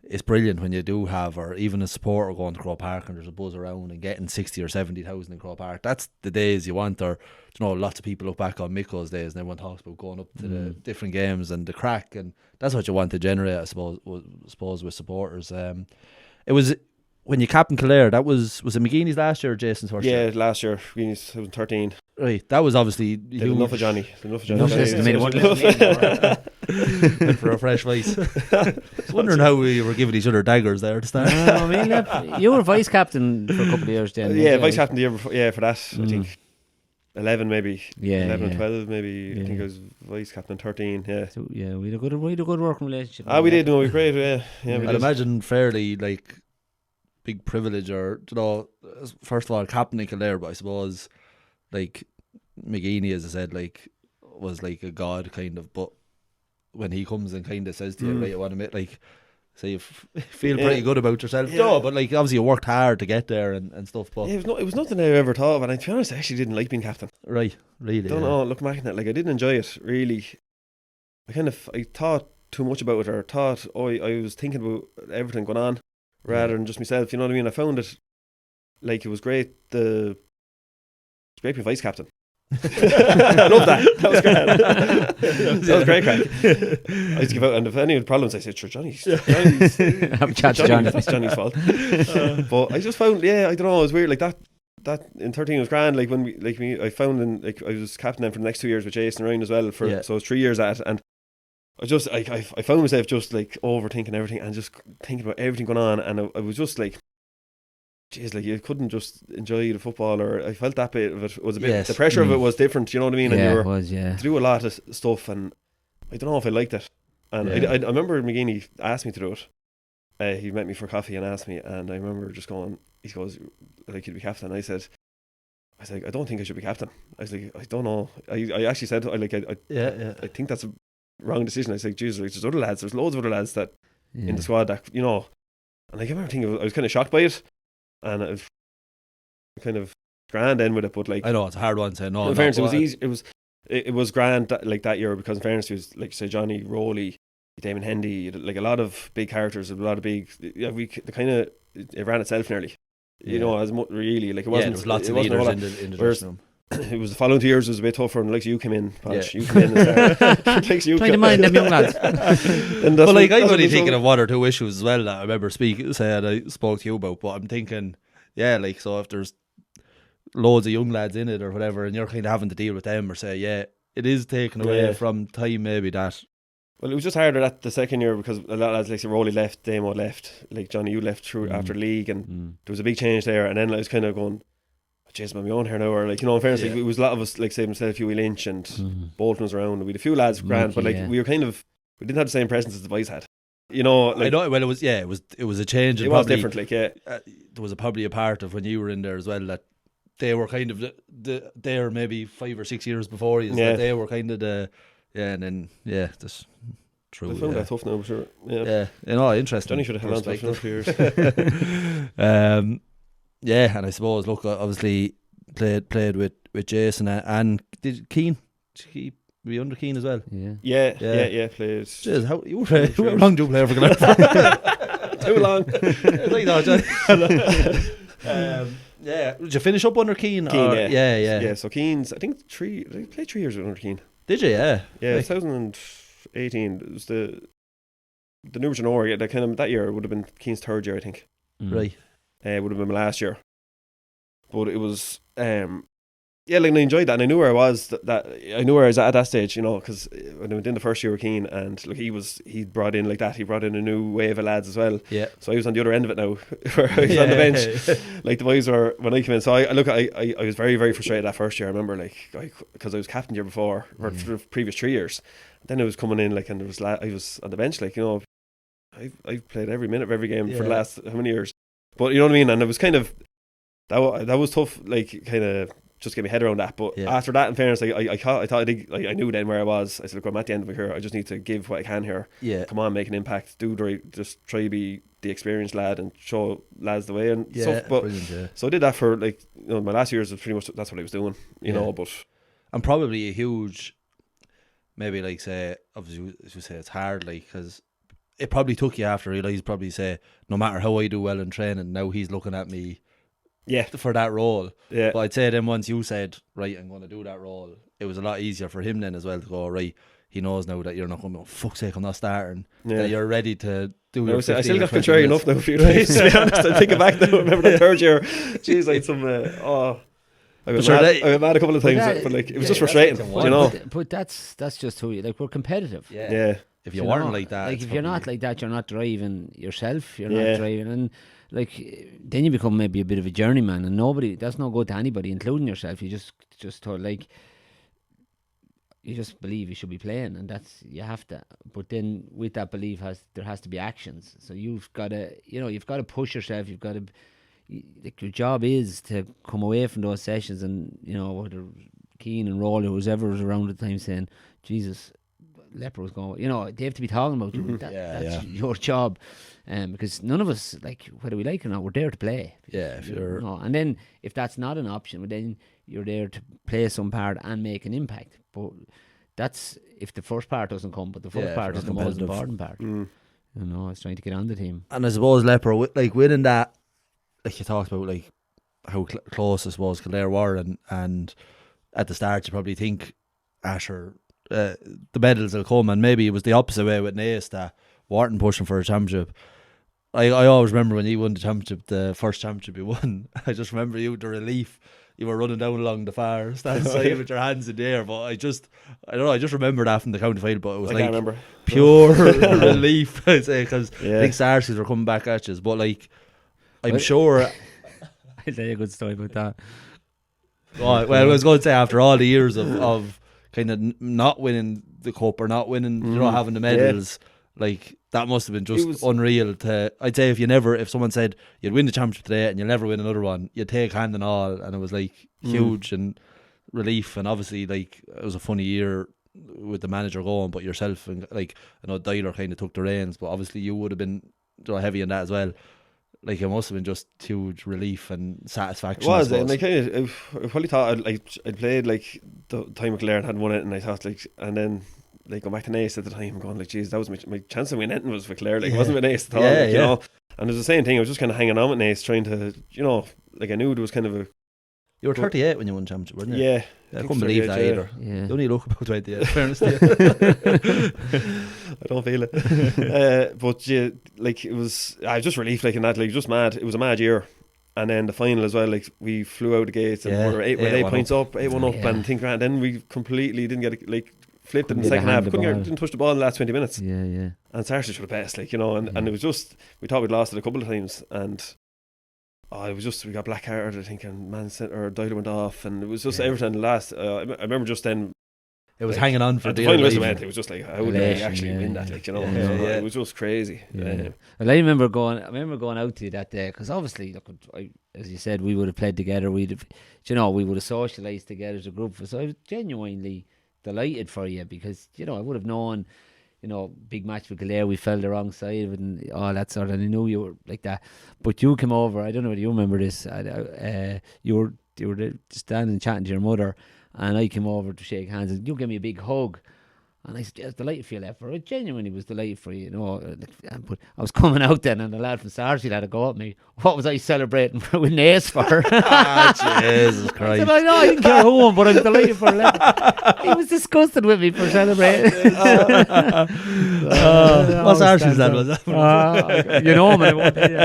it's brilliant when you do have, or even a supporter going to Croke Park and there's a buzz around and getting 60 or 70,000 in Croke Park. That's the days you want. Or, you know, lots of people look back on Mikko's days and everyone talks about going up to the different games and the crack, and that's what you want to generate, I suppose with supporters. It was when you captained Kildare, that was it McGeeney's last year or Jason's first year? Yeah, last year, McGeeney's 2013. Right, that was obviously huge. Enough of Johnny. Enough for a fresh voice. I was wondering how we were giving each other daggers there to start. I mean, you were vice captain for a couple of years then. Yeah, vice captain the year before. Yeah, for that, I think 11 maybe. Yeah, 11 or 12 maybe. I think I was vice captain 13. Yeah. So, yeah, we had a good working relationship. We did. No, we were great. Yeah, we I'd did. imagine fairly like big privilege, or, you know, first of all captaining Kildare, but I suppose like McGeeney, as I said, like was like a god kind of, but when he comes and kind of says to you, right, you want to make, like, say you feel pretty good about yourself. Yeah. No, but like obviously you worked hard to get there and stuff. But it was nothing I ever thought of, and to be honest, I actually didn't like being captain. Right, really. Don't know. Looking back at it, like I didn't enjoy it really. I thought too much about it, or thought I was thinking about everything going on rather than just myself. You know what I mean? I found it like it was great. It's great being vice captain. I love that. That was great. That was great crack. I used to give out, and if any problems, I said, "Sure, Johnny's have a chat to Johnny. It's Johnny's fault." But I just found, I don't know, it was weird. Like that in 13 was grand. Like when I found, and like I was captain then for the next 2 years with Jason around as well. So it was 3 years at it, and I found myself just like overthinking everything and just thinking about everything going on, and I was just like, jeez, like you couldn't just enjoy the football, or I felt that bit of it was a bit, the pressure of it was different, you know what I mean? And you were to do a lot of stuff, and I don't know if I liked it. And I remember McGeeney asked me to do it. He met me for coffee and asked me, and I remember just going, he goes, like, you'd be captain. I said, I don't think I should be captain. I was like, I don't know. I actually said, I think that's a wrong decision. I was like, Jesus, like, there's loads of other lads that in the squad that, you know, and like, I remember thinking, I was kind of shocked by it, and it was kind of grand end with it, but like, I know it's a hard one to say no. In fairness, it was easy. It was grand like that year, because in fairness, it was like, say, Johnny, Rowley, Damon Hendy, like a lot of big characters, a lot of big. Yeah, it ran itself nearly. You know, as much really, like it wasn't. There was lots of leaders in the dressing room. It was the following 2 years was a bit tougher, and like you came in, Podge. You came in and started. Trying to mind them young lads. But like, I'm only thinking of 1 or 2 issues as well that I remember saying I spoke to you about. But I'm thinking, like, so if there's loads of young lads in it or whatever, and you're kind of having to deal with them, or say, it is taken away from time maybe that. Well, it was just harder at the second year, because a lot of lads, like, say, Rowley left, Damo left, like Johnny, you left through after league, and there was a big change there, and then I was kind of going, jeez, I'm on my own here now, or like, you know, in fairness, like, it was a lot of us, like, say myself, Huey Lynch and Bolton was around, and we had a few lads grand, but like we were we didn't have the same presence as the boys had, you know. Like, I know. Well, it was a change. It was different, like there was probably a part of when you were in there as well that they were kind of there maybe 5 or 6 years before you. That they were kind of and then that's true. I found that tough now, for sure. You know, interesting. Johnny should have held on to it for a few years. And I suppose, look, obviously played with Jason and did Keane. Were you under Keane as well? Yeah. Played. Jeez, how long do you play for Glenn? Too long. Did you finish up under Keane? Yeah. So Keane's, I think they played 3 years under Keane. Did you? Yeah. 2018. It was the New January. That year would have been Keane's 3rd year, I think. Right. It would have been my last year. But it was yeah, like, and I enjoyed that, and I knew where I was. That I knew where I was at that stage, you know, because when I went in the first year with Keane, and look, he brought in like that. He brought in a new wave of lads as well. Yeah. So I was on the other end of it now, where I was on the bench. Like the boys were when I came in. So I was very, very frustrated that first year. I remember, like, because I was captain the year before, or for the previous 3 years. Then I was coming in, like, and there was I was on the bench, like, you know, I've played every minute of every game for the last how many years. But you know what I mean. And it was kind of that was tough, like, kind of. Just get my head around that, but after that, in fairness, I thought I knew then where I was. I said, look, I'm at the end of my career. I just need to give what I can here. Yeah, come on, make an impact. Just try to be the experienced lad and show lads the way and stuff. But so I did that for, like, you know, my last years was pretty much that's what I was doing. You know, but and probably a huge, maybe, like, say, obviously, as you say, it's hard, like, because it probably took you after realize probably say, no matter how I do well in training, now he's looking at me. Yeah, for that role. Yeah, but I'd say then once you said, right, I'm going to do that role, it was a lot easier for him then as well to go, right, he knows now that you're not going to, fuck's sake, I'm not starting. That you're ready to do your 15 I still got contrary enough now for you days, to be honest. I think back now, I remember the third year. Jeez, I had some I was mad a couple of times, but like, it was just frustrating, you know. But that's just who you, like, we're competitive. Yeah. If you weren't like that, like, if you're not like that, you're not driving yourself. You're not driving, and like, then you become maybe a bit of a journeyman, and that's no good to anybody, including yourself. You just thought, like, you just believe you should be playing, and that's, you have to. But then with that belief there has to be actions. So you've got to push yourself. You've got to, like, your job is to come away from those sessions, and, you know, whether Keane and Roller, whoever was around at the time, saying, Jesus, Leper was going, you know, they have to be talking about you. That's your job, because none of us, like, whether we like it or not, we're there to play. Yeah, if you're, and then if that's not an option, then you're there to play some part and make an impact. But that's if the first part doesn't come. But the first part is the most important part. You know, it's trying to get on the team. And I suppose Leper, like, winning that, like you talked about, like, how close I suppose Kildare were, and at the start you probably think, Asher. The medals will come, and maybe it was the opposite way with Naas, that Wharton pushing for a championship. I always remember when he won the championship, the first championship he won. I just remember the relief. You were running down along the far stand side with your hands in the air. But I don't know. I just remember that from the county final. But it was like pure relief. I'd say, because I think Sarsfields were coming back at you. But, like, I'm sure. I'll tell you a good story about that. Well, I was going to say, after all the years of kind of not winning the cup or not winning, you know, having the medals, like, that must have been just unreal. I'd say if someone said you'd win the championship today and you'll never win another one, you'd take hand and all, and it was like huge and relief. And obviously, like, it was a funny year with the manager going, but yourself, and, like, I know Dyler kind of took the reins, but obviously you would have been, you know, heavy in that as well. Like, it must have been just huge relief and satisfaction. It was, and I kind of, I probably thought I'd played, like, the time with Kildare and hadn't won it, and I thought, like, and then, like, going back to Naas at the time, going, like, geez, that was my chance of winning anything was with Kildare, like, it wasn't with Naas at all, like, you know. And it was the same thing. I was just kind of hanging on with Naas, trying to, you know, like, I knew there was kind of a. You were 38 when you won the championship, weren't you? Yeah. I couldn't believe that either. Yeah. You only look about 28, in fairness to you. I don't feel it. But yeah, like, it was, I was just relief, like, in that, like, just mad. It was a mad year. And then the final as well, like, we flew out the gates and we were 8 points up, 8-1 up, and think, and then we completely didn't get it, like, flipped in the second half. Didn't touch the ball in the last 20 minutes. Yeah. And Sarsfields should have best, like, you know, and it was just, we thought we'd lost it a couple of times, and it was just, we got black card, I think, and Dyler went off, and it was just everything last. I remember just then, it was, like, hanging on for the final whistle went. It was just like, how did they actually win that? Like, you know, it was just crazy. Well, I remember going out to you that day, because obviously, look, as you said, we would have played together. We would have socialised together as a group. So I was genuinely delighted for you, because, you know, I would have known, you know, big match with Kildare, we fell the wrong side of it and all that sort, and I knew you were like that. But you came over, I don't know whether you remember this, you were standing chatting to your mother, and I came over to shake hands, and you gave me a big hug, And I said, yeah, I was delighted for you, Leffer. I genuinely was delighted for you, But I was coming out then, and the lad from Sarsfields had to go at me. What was I celebrating with Naas for? Jesus I Christ. said, I didn't care who won, but I was delighted for Leffer. He was disgusted with me for celebrating. What's Sarsfields then? Was that? You know him, and I won't tell you.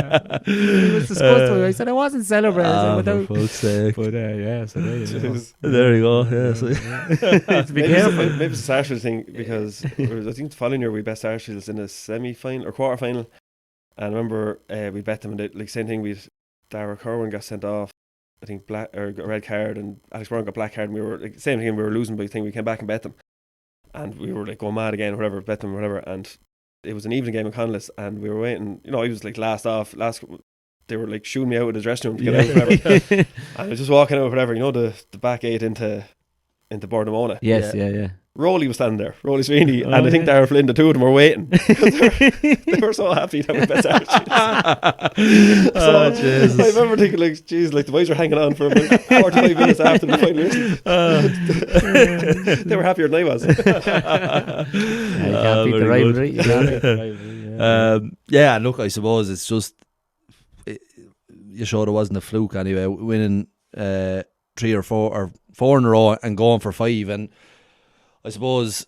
He was disgusted with me. I said, I wasn't celebrating. I said, For fuck's sake. but yeah, so there you go. There you go. Yeah, so. Be careful. Maybe it's a Sarsfields thing, because I think the following year we bet Sarsfields in a semi-final or quarter-final, and I remember we bet them, and like same thing, Dara Kerwin got sent off, I think got a red card, and Alex Brown got black card, and we were like, same thing, we were losing, but I think we came back and bet them, and we were like going mad again or whatever, bet them or whatever, and it was an evening game in Connellis, and we were waiting, I was like last, they were like shooting me out of the dressing room to get out or whatever, and I was just walking out or whatever, the back 8 into Bordemona. Yes, yeah. Rowley was standing there, Rowley Sweeney, and I think Darragh Flynn, the two of them were waiting. They were so happy that we bet Sarsfields. Jesus. I remember thinking, like, geez, like the boys were hanging on for about 45 minutes after the final whistle. They were happier than I was. You can't beat the rivalry. You can't beat the rivalry. Yeah, look, I suppose it's just you sure there wasn't a fluke anyway. Winning 3 or 4 in a row and going for 5, and I suppose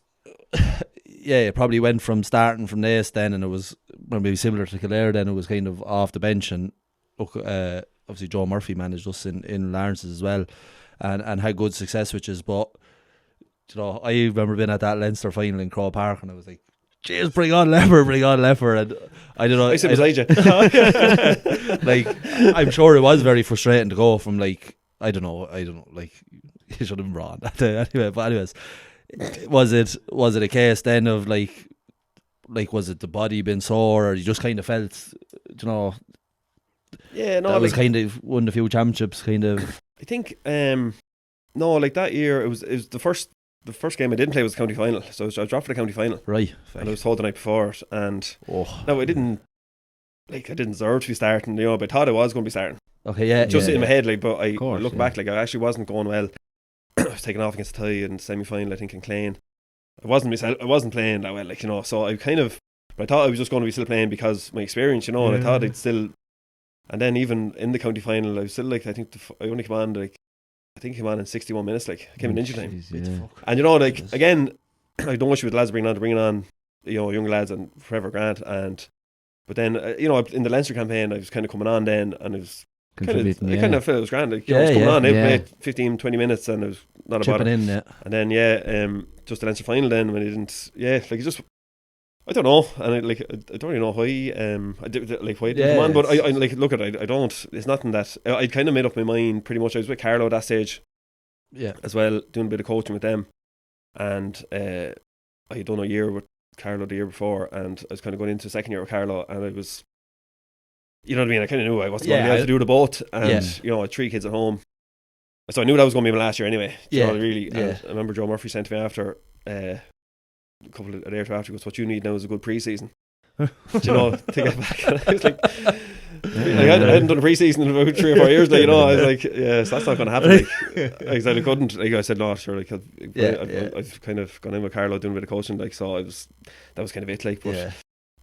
it probably went from starting from Naas then, and it was maybe similar to Kildare then. It was kind of off the bench, and look, obviously Joe Murphy managed us in Lawrence's as well, and had good success, which is, but I remember being at that Leinster final in Crow Park, and I was like, jeez, bring on Leffer, and I don't know. I said beside you. Like, I'm sure it was very frustrating to go from, like, I don't know, like, you should have been wrong. Anyway, but anyways, was it a case then of like was it the body being sore, or you just kind of felt, Yeah, no, that was like, kind of won a few championships, kind of. I think no, like that year it was the first game I didn't play was the county final, so I dropped for the county final, Right. and I was told the night before it, and no, I didn't deserve to be starting, but I thought I was going to be starting. Okay, yeah. Just in my head, like, but I course, look back, like, I actually wasn't going well. I was taken off against Ty in semi-final, I think, in Clane. I wasn't playing that well, like, so I kind of, but I thought I was just going to be still playing because my experience, and I thought I'd still, and then even in the county final, I was still, like, I think I only came on, like, I think I came on in 61 minutes, like, I came in injury time. And, like, again, I don't wish you with the lads bringing on, young lads and forever Grant, but then, in the Leinster campaign, I was kind of coming on then, and I was I kind of felt it was grand. Like, I was coming on, played 15, 20 minutes, and it was not about it. in, And then, just the Leinster final then, when he didn't, like, it just, I don't know, and I don't really know why, I did, like, why he didn't come on, but I like, look at it, I don't, it's nothing that, I kind of made up my mind pretty much. I was with Carlo at that stage, as well, doing a bit of coaching with them, and I had done a year with Carlo the year before, and I was kind of going into the second year with Carlo, and I was, you know what I mean, I kind of knew I wasn't going to be able to do the both, and I had 3 kids at home, so I knew that was going to be my last year anyway. Really. And I remember Joe Murphy sent to me after a couple of days after, goes, what you need now is a good pre-season. To get back. And I was like, I hadn't done a pre-season in about 3 or 4 years, like, I was like, so that's not going to happen. Like, I said I couldn't. Like, I said, no, sure. Like, I've kind of gone in with Carlo doing a bit of coaching, like, so that was kind of it. Like, but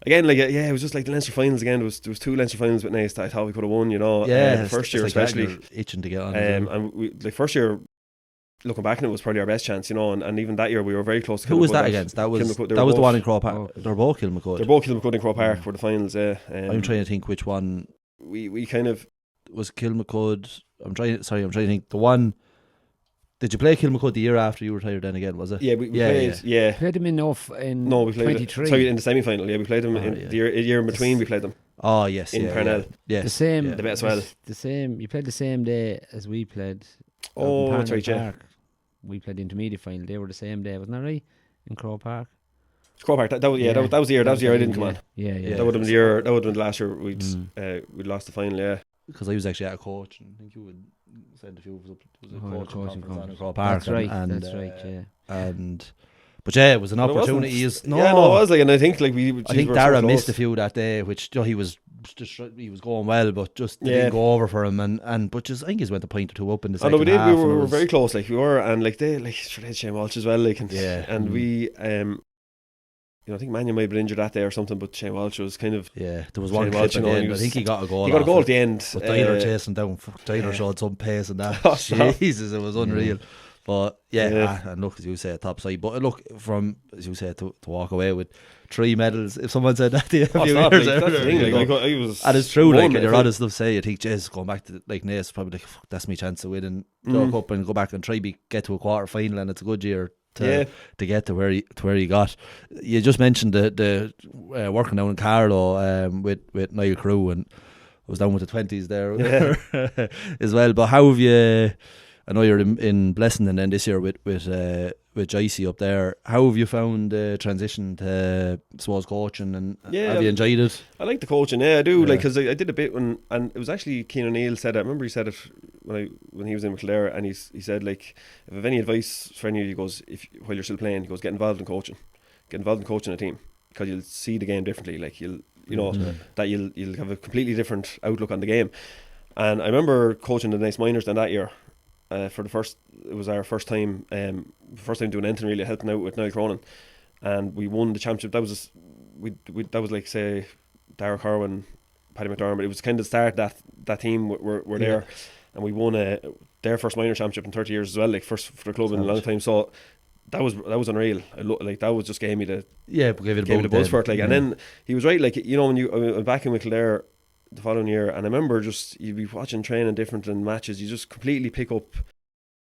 again, like, it was just like the Leinster finals again. There was 2 Leinster finals with Naas that I thought we could have won. The first year, especially, itching to get on. And we, the first year, looking back on it, was probably our best chance, and even that year we were very close to. Who was that against? That was the one in Crow Park. They're both Kilmacud. They're both Kilmacud in Crow Park for the finals. I'm trying to think which one. We kind of was Kilmacud. I'm trying to think. The one. Did you play Kilmacud the year after you retired? Then again, was it? Yeah, we played. Yeah, played them in we played 23. Sorry, in the semi-final. Yeah, we played them in the year in between. We played them. Oh yes, in Parnell. Yeah, the same. The bit as well. The same. You played the same day as we played. Oh, that's right. Yeah. We played the intermediate final. They were the same day, wasn't that right? In Crow Park. Crow Park. That was the year. That was the year. That was the year I didn't come on. Yeah. That would have been the year. That would have been the last year we'd lost the final. Yeah. Because I was actually at a coach, and I think you would send a few of us up to the coaching conference on Crow That's Park. right. Yeah. But it was an opportunity. It was like, and I think like I think Dara missed a few that day, which he was he was going well, but just didn't go over for him, but just I think he went a point or two up in the I know second we did. half. We were very close, like we were, and like they had Shane Walsh as well, like and we I think Mannion might have been injured that day or something, but Shane Walsh was kind of there was one clip at the end. I think he got a goal. He got a goal at the end. But Tyler chasing down. Tyler showed some pace and that. Jesus, it was unreal. But and look, as you say, top side. But look, from as you say, to walk away with 3 medals. If someone said that to you a few years and it's true, like, and you're honest enough to say, you think, Jesus, going back to like Naas, probably like, fuck, that's my chance to win and up and go back and get to a quarter final, and it's a good year to get to where you got. You just mentioned the working down in Carlow with Niall Crew, and I was down with the 20s there as well. But how have you? I know you're in Blessing, and then this year with Joycey up there. How have you found the transition to, I suppose, coaching, and have you enjoyed it? I like the coaching, I do. Like, because I did a bit and it was actually Cian O'Neill said it. I remember he said it when he was in with Kildare, and he said, like, if I have any advice for any of you, he goes, while you're still playing, he goes, get involved in coaching a team, because you'll see the game differently. Like, that you'll have a completely different outlook on the game. And I remember coaching the Naas minors then that year. It was our first time doing anything really, helping out with Niall Cronin, and we won the championship. That was that was like, say, Darragh Corwin, Paddy McDermott. It was kind of the start that team were there, and we won their first minor championship in 30 years as well, like first for the club in a long time. So that was unreal. Like, that was just gave me the gave it a buzz for it. Like, and then he was right. Like, when you went back in with Kildare the following year, and I remember just you'd be watching training different in matches, you just completely pick up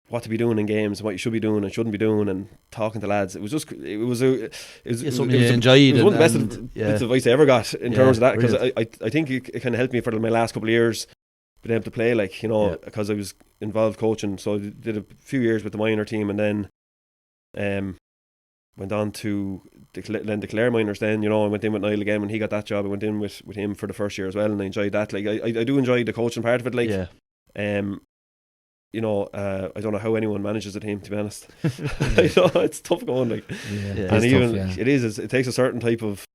what to be doing in games, what you should be doing and shouldn't be doing, and talking to lads. It was something you enjoyed. It was one of the best bits of advice I ever got in terms of that, because I think it kind of helped me for my last couple of years being able to play, like, because I was involved coaching. So I did a few years with the minor team, and then went on to the Kildare minors then, I went in with Niall again when he got that job. I went in with him for the first year as well, and I enjoyed that. Like, I do enjoy the coaching part of it, like, I don't know how anyone manages a team, to be honest. It's tough going, like, and it takes a certain type of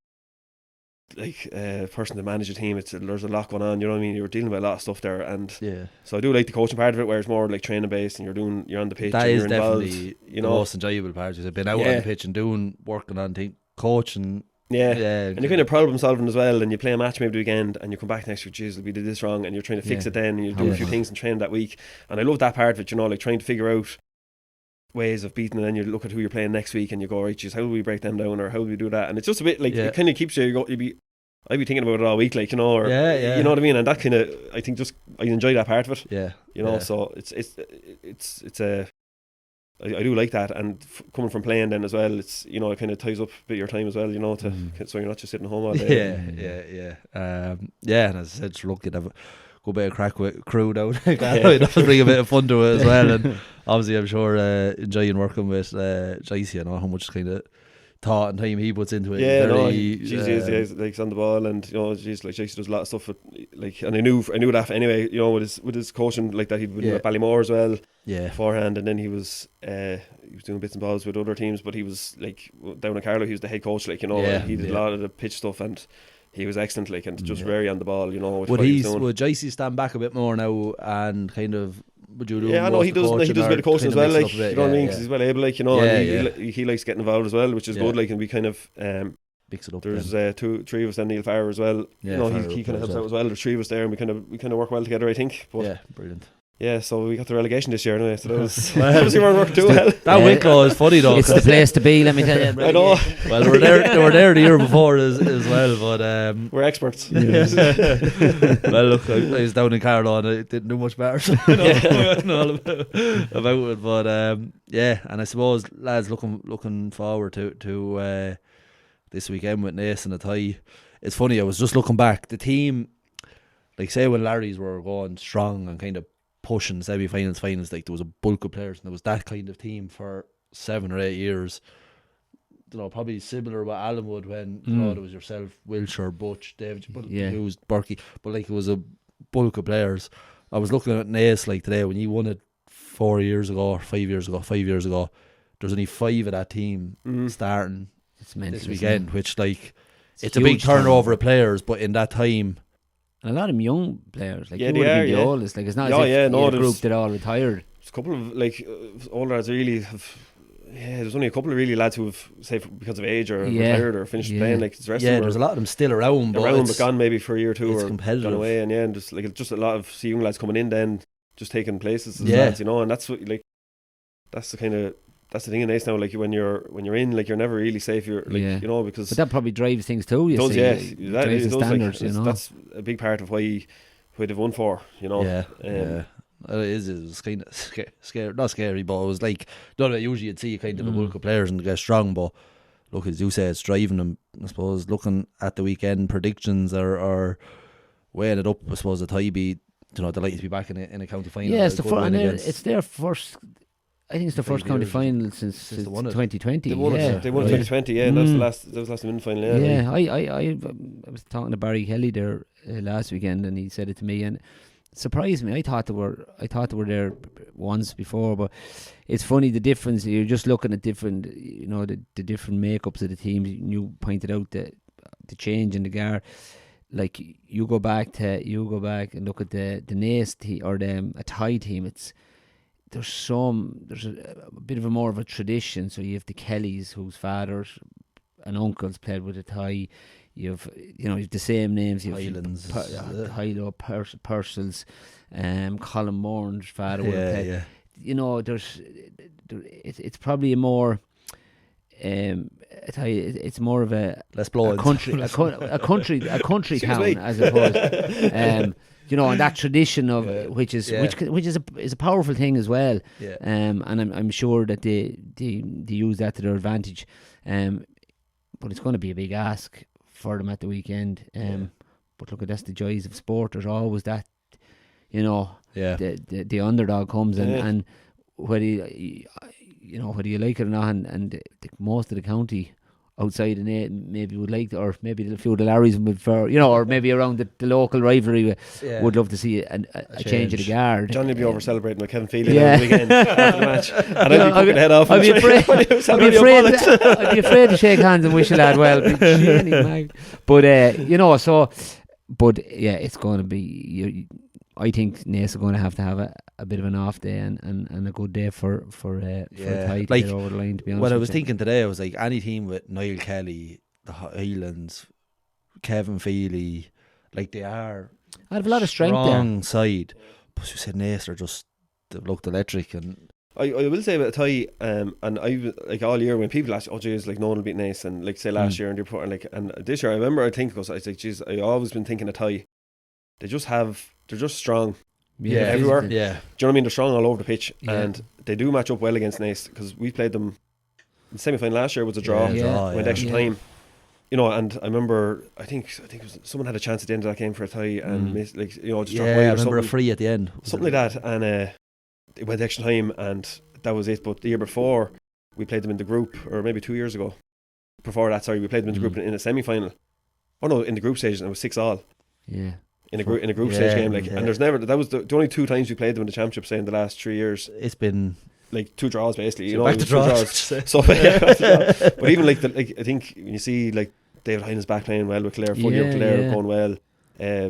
person to manage a team. There's a lot going on, you know what I mean? You're dealing with a lot of stuff there, and so I do like the coaching part of it, where it's more like training based, and you're on the pitch. That and is you're definitely involved, the most enjoyable part. You've been out on the pitch and working on things, coaching. And you're kind of problem solving as well, and you play a match maybe the weekend, and you come back next week, geez, we did this wrong, and you're trying to fix it then, and you do a few things and train that week. And I love that part of it, like trying to figure out ways of beating, and then you look at who you're playing next week and you go, right, geez, how do we break them down, or how do we do that? And it's just a bit like it kind of keeps I'd be thinking about it all week, like, or you know what I mean? And that kind of, I think, just I enjoy that part of it. So it's I do like that, and coming from playing then as well, it's it kind of ties up a bit your time as well, so you're not just sitting home all day. And as I said, it's lucky to have a good bit of crack with Crew down. That would bring a bit of fun to it as well, and obviously I'm sure enjoying working with Joycey. I know how much kind of thought and time he puts into it. He's on the ball, and Joycey does a lot of stuff with, like, and I knew that anyway, with his coaching, like, that he'd been at Ballymore as well beforehand, and then he was doing bits and bobs with other teams, but he was, like, down in Carlow, he was the head coach, like, he did a lot of the pitch stuff, and he was excellent, like, and just very on the ball, with would Joycey stand back a bit more now and kind of, would you do? He does a bit of coaching as well, like, you know what I mean, because he's well able, like, and he likes getting involved as well, which is good, like, and we kind of mix it up. There's 2-3 of us, and Neil Farrer as well. He kind of helps out as well. There's 3 of us there, and we kind of work well together, I think. But brilliant. So we got the relegation this year anyway, so that was obviously we weren't working too well. That Wicklow is funny though. It's the place to be, let me tell you. I know. Well, they were there the year before as well, but we're experts. Well, look, I was down in Carlow and I didn't do much better, so I know all about it. But and I suppose, lads, looking forward to this weekend with Naas and a tie. It's funny, I was just looking back, the team, like, say when Larry's were going strong and kind of pushing semi-finals, finals, like, there was a bulk of players, and there was that kind of team for 7 or 8 years. Probably similar with Allenwood when there was yourself, Wilshire, Butch, David, Hughes, Berkey, but, like, it was a bulk of players. I was looking at Naas, like, today, when you won it 4 years ago or 5 years ago, there's only 5 of that team starting this weekend, which, like, it's a big turnover of players, but in that time And a lot of them young players, like Yeah, you they would have are, been the yeah. oldest. Like it's not Yeah, as if yeah, you no, had a group there's- that all retired. There's a couple of like older lads really have. Yeah, there's only a couple of really lads who have, say, because of age or Yeah. retired or finished Yeah. playing. Like the rest Yeah, of them there's are a lot of them still around, but around, it's, but gone maybe for a year or two, it's or competitive. gone away, and just like just a lot of young lads coming in, then just taking places as Yeah. lads, and that's what like that's the thing in Naas now. Like when you're in, like you're never really safe. You're like because But that probably drives things too. You it does, see, yeah, it that drives it the does, standards. like, that's a big part of why they've won for. Yeah. It was kind of scary, not scary, but it was like, usually you'd see kind of a bulk of players and get strong, but look, as you say, it's driving them. I suppose looking at the weekend predictions are weighing it up. I suppose the tie be, they're likely to be back in a county final. Yeah, it's it's their first. I think it's the first 5 county years final since they won it. 2020. They won yeah. it. They won Right. 2020. Yeah, that was last win final. Yeah, I was talking to Barry Kelly there last weekend, and he said it to me, and it surprised me. I thought they were there once before, but it's funny the difference. You're just looking at different, the different makeups of the teams. You pointed out the change in the GAA. Like you go back and look at the Naas team or a tie team. There's a bit of a more of a tradition. So you have the Kellys, whose fathers and uncles played with a tie. You have the same names. You have Highlands, Hilo, Purcells, Colin Moran's father would have played. It's probably a more. It's more of a Let's blow a country town me. as opposed, and that tradition of which is a powerful thing as well. Yeah. And I'm sure that they use that to their advantage. But it's going to be a big ask for them at the weekend. But look, that's the joys of sport. There's always that, the underdog comes and whether you like it or not, and most of the county outside of it maybe would like, or maybe a few of the Larrys would prefer, or maybe around the local rivalry would love to see a change of the guard. Johnny will be over celebrating with Kevin Feely on the weekend after the match, and I'd be fucking head off. I'd be afraid to shake hands and wish the lad well. But it's going to be. I think Naas are going to have a bit of an off day and a good day for a tie to get over the line, to be honest. What I was thinking today, I was like, any team with Niall Kelly, the Highlands, Kevin Feely, like they are I have a lot of strength there. Strong side. But you said Naas are they've looked electric. And I will say about a tie, and I like all year when people ask, oh geez, like no one will beat Naas, and like say last year and they're like, and this year I remember I was like, geez, I always been thinking a tie. They're just strong. Yeah, everywhere. Yeah. Do you know what I mean? They're strong all over the pitch, Yeah. and they do match up well against Naas, because we played them. The semi-final last year was a draw, went extra time. And I remember, I think it was, someone had a chance at the end of that game for a tie, and missed, just dropped wide I or remember a something. free at the end. Something like that, and it went extra time, and that was it. But the year before, we played them in the group, or maybe 2 years ago. Before that, we played them in the group in a semi-final. Oh no, in the group stage, and it was 6-6. Yeah. In a group stage game, and there's never, that was the only 2 times we played them in the championship, say in the last 3 years. It's been like 2 draws basically, back to draws. So, but even like I think when you see like David Hyland's back playing well with Clare, full year with Clare going well.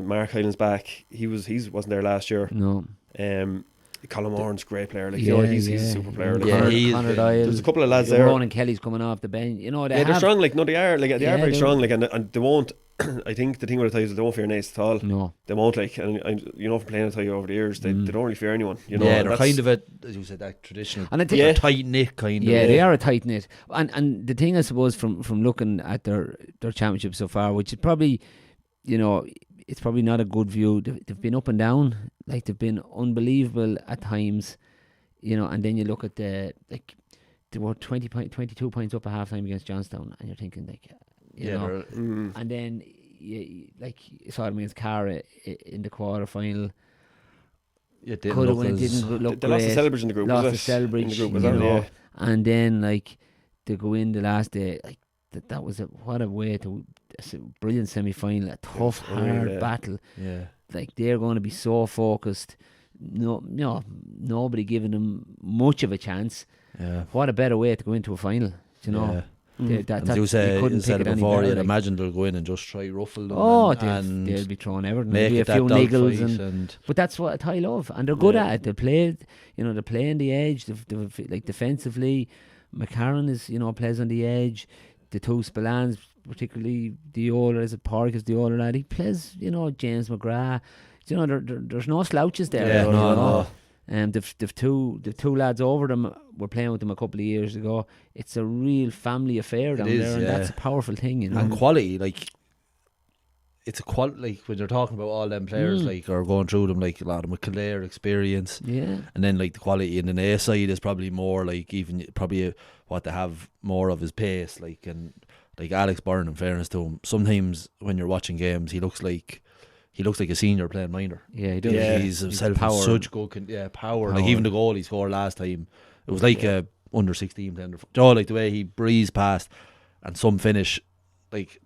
Mark Hyland's back. He wasn't there last year. No. Colin Moran's a great player. Like he's a super player. Like, Connor Doyle. There's a couple of lads there. Ronan Kelly's coming off the bench. They're strong. Like they are very strong. Like and they won't. I think the thing with the ties is they won't fear Naas at all. No, they won't. Like, and from playing a tie over the years, they don't really fear anyone. They're kind of as you said, that traditional, and I think tight knit kind of. Yeah, they are a tight knit. And the thing, I suppose, from looking at their championship so far, which is probably, it's probably not a good view. They've been up and down. Like, they've been unbelievable at times. And then you look at they were 22 points up at half time against Johnstown, and you're thinking like. And then you saw them against Cara in the quarter final. It didn't look great. They lost to Celbridge in the group. And then they go in the last day. Like that was what a way to a brilliant semi final, a tough, hard battle. Yeah, like they're going to be so focused. Nobody giving them much of a chance. Yeah, what a better way to go into a final. And you couldn't said pick it it before, any you'd better, imagine they'll go in and just try ruffle them. Oh, and they'll be throwing everything. make There'll be it a few that niggles, and but that's what I love, and they're good at it. They play, they're playing the edge. Like defensively, McCarran is, plays on the edge. The two Spillans, particularly the older, as a Park is the older lad, he plays. James McGrath. There's no slouches there. Yeah, no. They've two lads over them were playing with them a couple of years ago. It's a real family affair down there, and that's a powerful thing, And quality, like it's a quality. Like when you're talking about all them players, like or going through them, like a lot of them with Kildare experience, and then like the quality in the Naas side is probably more like what they have more of is pace, like and like Alex Byrne. In fairness to him, sometimes when you're watching games, he looks like a senior playing minor. Yeah, he does. Yeah, he's himself power. Such good power. Like even the goal he scored last time, it was like a under 16 player. Like the way he breezed past, and some finish, like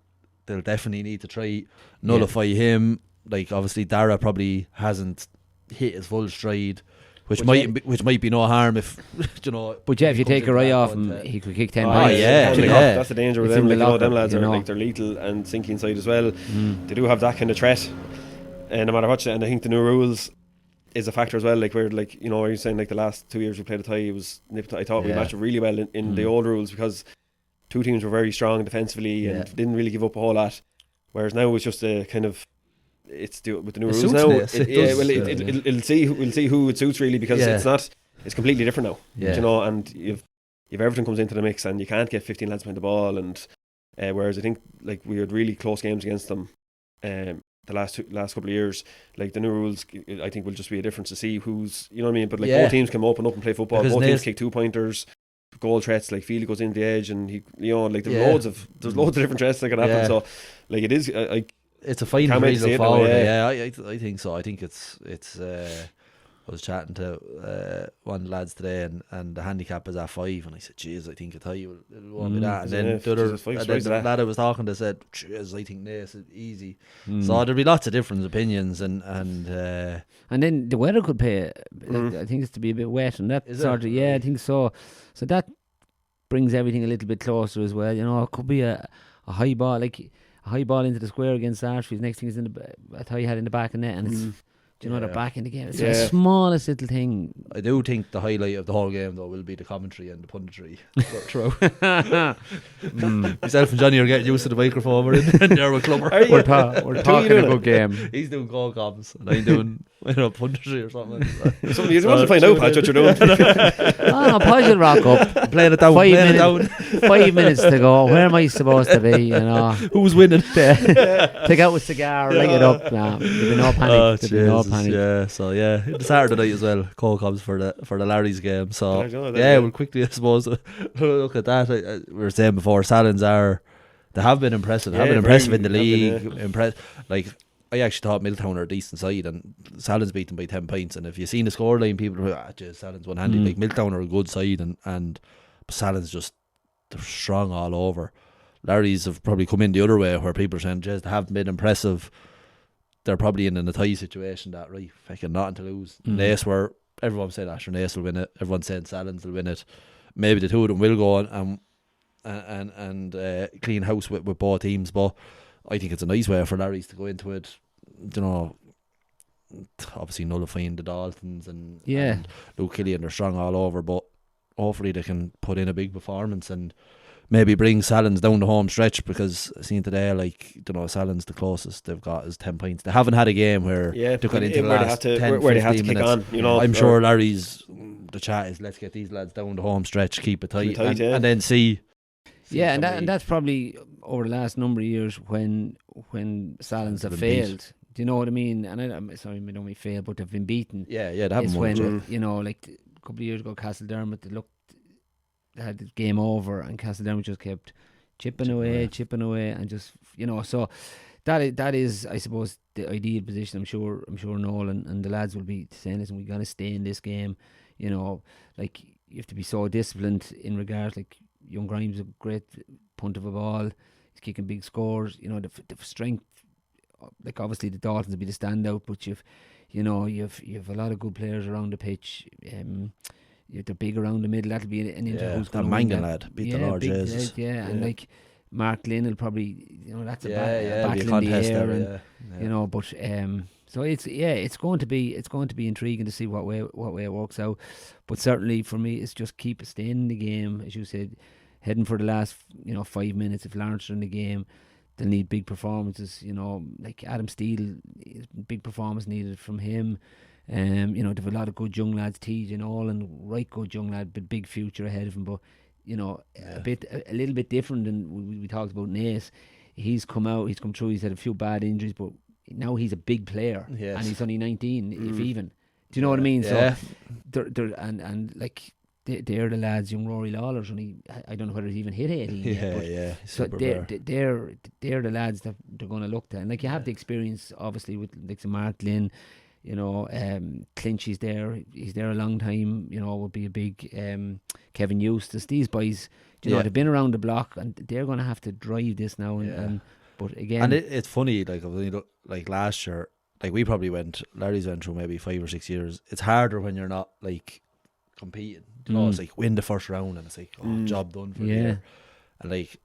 they'll definitely need to try nullify him. Like obviously Dara probably hasn't hit his full stride, which might be no harm if But if you take your eye off him, he could kick 10 points. That's the danger with them. Like, them lads are like they're lethal and sink inside as well. They do have that kind of threat, no matter what. And I think the new rules is a factor as well. Like where you're saying like the last 2 years we played a tie, it was nipped. I thought we matched it really well in the old rules because two teams were very strong defensively and didn't really give up a whole lot. Whereas now it's just a kind of with the new rules now. We'll see who it suits really, because it's completely different now. And you've everything comes into the mix, and you can't get 15 lads behind the ball. And whereas I think like we had really close games against them the last couple of years, like the new rules, I think will just be a difference to see who's, you know what I mean. But like both teams can open up and play football. Because both teams kick 2-pointers. Goal threats, like Feely goes in the edge, and he, like there's loads of different threats that can happen. So like it is it's a fine reason forward. I think so. I think it's I was chatting to one of the lads today, and the handicap is at 5, and I said, "Jeez, I think a tie will won't be that." And then the lad I was talking to said, "Jeez, I think Naas is easy." So there'll be lots of different opinions, and then the weather could play. I think it's to be a bit wet, and that I think so. So that brings everything a little bit closer as well. It could be a high ball, like a high ball into the square against Sarsfields. Next thing is a tie had in the back of net, and it's. They're back in the game. It's the smallest little thing. I do think the highlight of the whole game though will be the commentary and the punditry. True. Myself and Johnny are getting used to the microphone. We're in there with Clubber. We're talking a good game. He's doing goal comms and I'm doing punditry or something. Something you want to find out, Podge, what you're doing. Podge will rock up. Playing it down. 5 minutes to go. Where am I supposed to be? Who's winning? Take out a cigar, light it up. There'll be no panic. Panic. Yeah, so it's Saturday night as well. Call comes for the Larry's game. So we'll quickly, I suppose, look at that. We were saying before, Salins they have been impressive. They have been impressive in the league. Like I actually thought Milltown are a decent side, and Salins beat them by 10 points. And if you've seen the scoreline, people are like, Salins one handed. Like Milltown are a good side, and Salins they're strong all over. Larry's have probably come in the other way, where people are saying they haven't been impressive. They're probably in a tie situation that fucking nothing to lose. Naas, where everyone said Naas will win it. Everyone's saying Salins will win it. Maybe the two of them will go on and clean house with both teams. But I think it's a nice way for Larry's to go into it. Obviously nullifying the Daltons and Luke Killian. They're strong all over, but hopefully they can put in a big performance and maybe bring Salins down the home stretch, because I seen today, Salins the closest they've got is 10 points. They haven't had a game where they got into the last 10, 15 minutes. I'm sure Larry's the chat is, let's get these lads down the home stretch, keep it tight, and then see. And that's probably over the last number of years when Salins have failed. Do you know what I mean? And I don't mean failed, but they've been beaten. They haven't won. Like a couple of years ago, Castledermot, they had the game over, and Castledermot just kept chipping away, and just so that is, I suppose, the ideal position. I'm sure Noel and the lads will be saying this, and we got to stay in this game. Like you have to be so disciplined in regards. Like young Grimes, a great punt of a ball, he's kicking big scores. The strength. Like obviously the Daltons will be the standout, but you've a lot of good players around the pitch. they're big around the middle. That'll be an into who's that going to Mangan lad beat the Lord big Jesus. lad, and like Mark Glynn will probably, that's a it'll be a battle in the contest air, there, and but so it's going to be intriguing to see what way it works out. But certainly for me, it's just staying in the game, as you said, heading for the last 5 minutes. If Lawrence are in the game, they'll need big performances. Like Adam Steele, big performance needed from him. They've a lot of good young lads, Tej and all, and right good young lad, but big future ahead of him. But a little bit different than we talked about Naas. He's come through. He's had a few bad injuries, but now he's a big player, and he's only 19, if even. Do you know what I mean? Yeah. So they're the lads. Young Rory Lawler's only, I don't know whether he's even hit 18 yet. But so they're the lads that they're going to look to, and like you have the experience obviously with like Mark Glynn. Clinchy's there. He's there a long time. Would be a big Kevin Eustace. These boys, they've been around the block, and they're going to have to drive this now. But again, and it's funny. Like last year, like Larry's went through maybe 5 or 6 years. It's harder when you're not like competing. It's like win the first round, and it's like job done for the year. And like,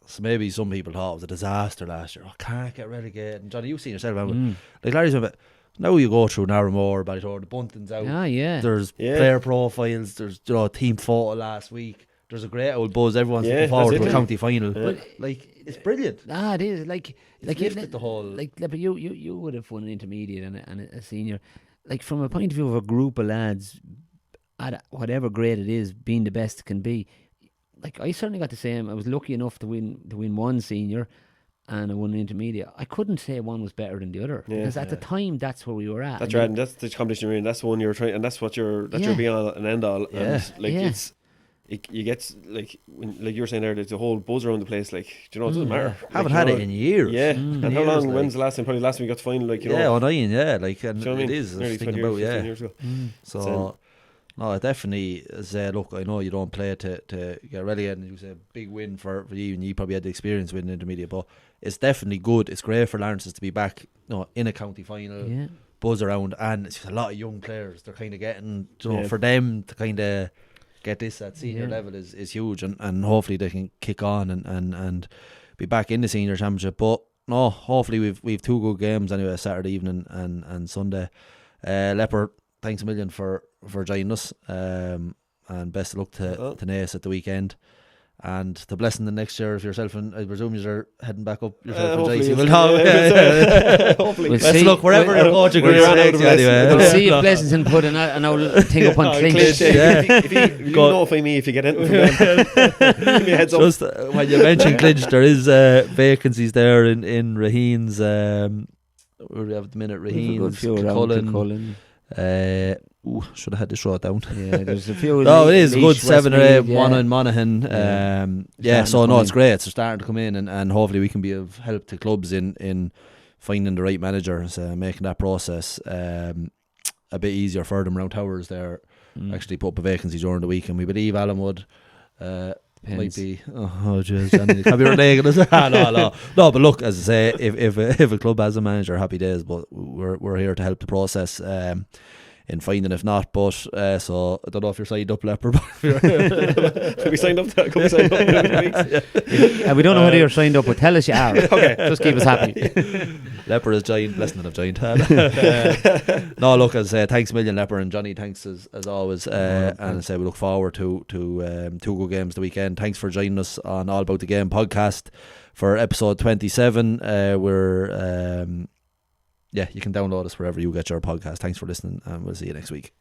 so maybe some people thought it was a disaster last year. Can't get relegated. And Johnny, you've seen yourself. Like Larry's went. Now you go through Narramore, Ballytor, the bunting's out. There's player profiles. There's team photo last week. There's a great old buzz. Everyone's looking forward to a county final. But like, it's brilliant. It is like the whole. Like you would have won an intermediate and a senior. Like from a point of view of a group of lads, at whatever grade it is, being the best it can be. Like I certainly got the same. I was lucky enough to win one senior. And I won an intermediate. I couldn't say one was better than the other because at the time that's where we were at. That's right, and that's the competition you're in. That's the one you're trying, and that's what you're be all and end all. And you get like you were saying there, there's a whole buzz around the place. Like, it doesn't matter. Haven't had it in years. Yeah, and how long? When's the last time? Probably last time we got to final. Like, 09. Yeah, like, and it is nearly 20 years ago. So. No, it definitely is. Look, I know you don't play to get relegated. It was a big win for you, and you probably had the experience winning intermediate. But it's definitely good. It's great for Lawrence's to be back, in a county final, buzz around, and it's just a lot of young players. They're kind of getting, for them to kind of get this at senior level is huge, and hopefully they can kick on and be back in the senior championship. But no, hopefully we've 2 good games anyway, Saturday evening and Sunday. Leopard, thanks a million for joining us, and best of luck to Naas at the weekend, and the blessing the next year of yourself, and I presume you're heading back up yourself and JC. Hopefully we'll best see. of luck wherever you're coaching. Anyway, we'll see if Blessington put an old thing up on Clinch. If you notify me if you get in, give me a heads up. Just when you mentioned Clinch, there is vacancies there in Raheen's. Where do we have at the minute? Raheen's, Cullen. Should have had this wrote down. There's a few. It is good 7 or 8. One in Monaghan. It's great. It's starting to come in, and hopefully we can be of help to clubs in finding the right managers, making that process a bit easier for them around Towers. There actually put up a vacancy during the week, and we believe Alan Wood might be. Oh jeez, can be related us. No, but look, as I say, if a club has a manager, happy days. But we're here to help the process in finding, if not. But so I don't know if you're signed up, Leopard. We signed up. Could we sign up? We don't know whether you're signed up, but tell us you are. Okay, just keep us happy. Leopard has joined. Blessing have joined. No, look, as I say, thanks a million, Leopard, and Johnny. Thanks as always. And I say we look forward to 2 good games the weekend. Thanks for joining us on All About the Game podcast for episode 27. You can download us wherever you get your podcast. Thanks for listening, and we'll see you next week.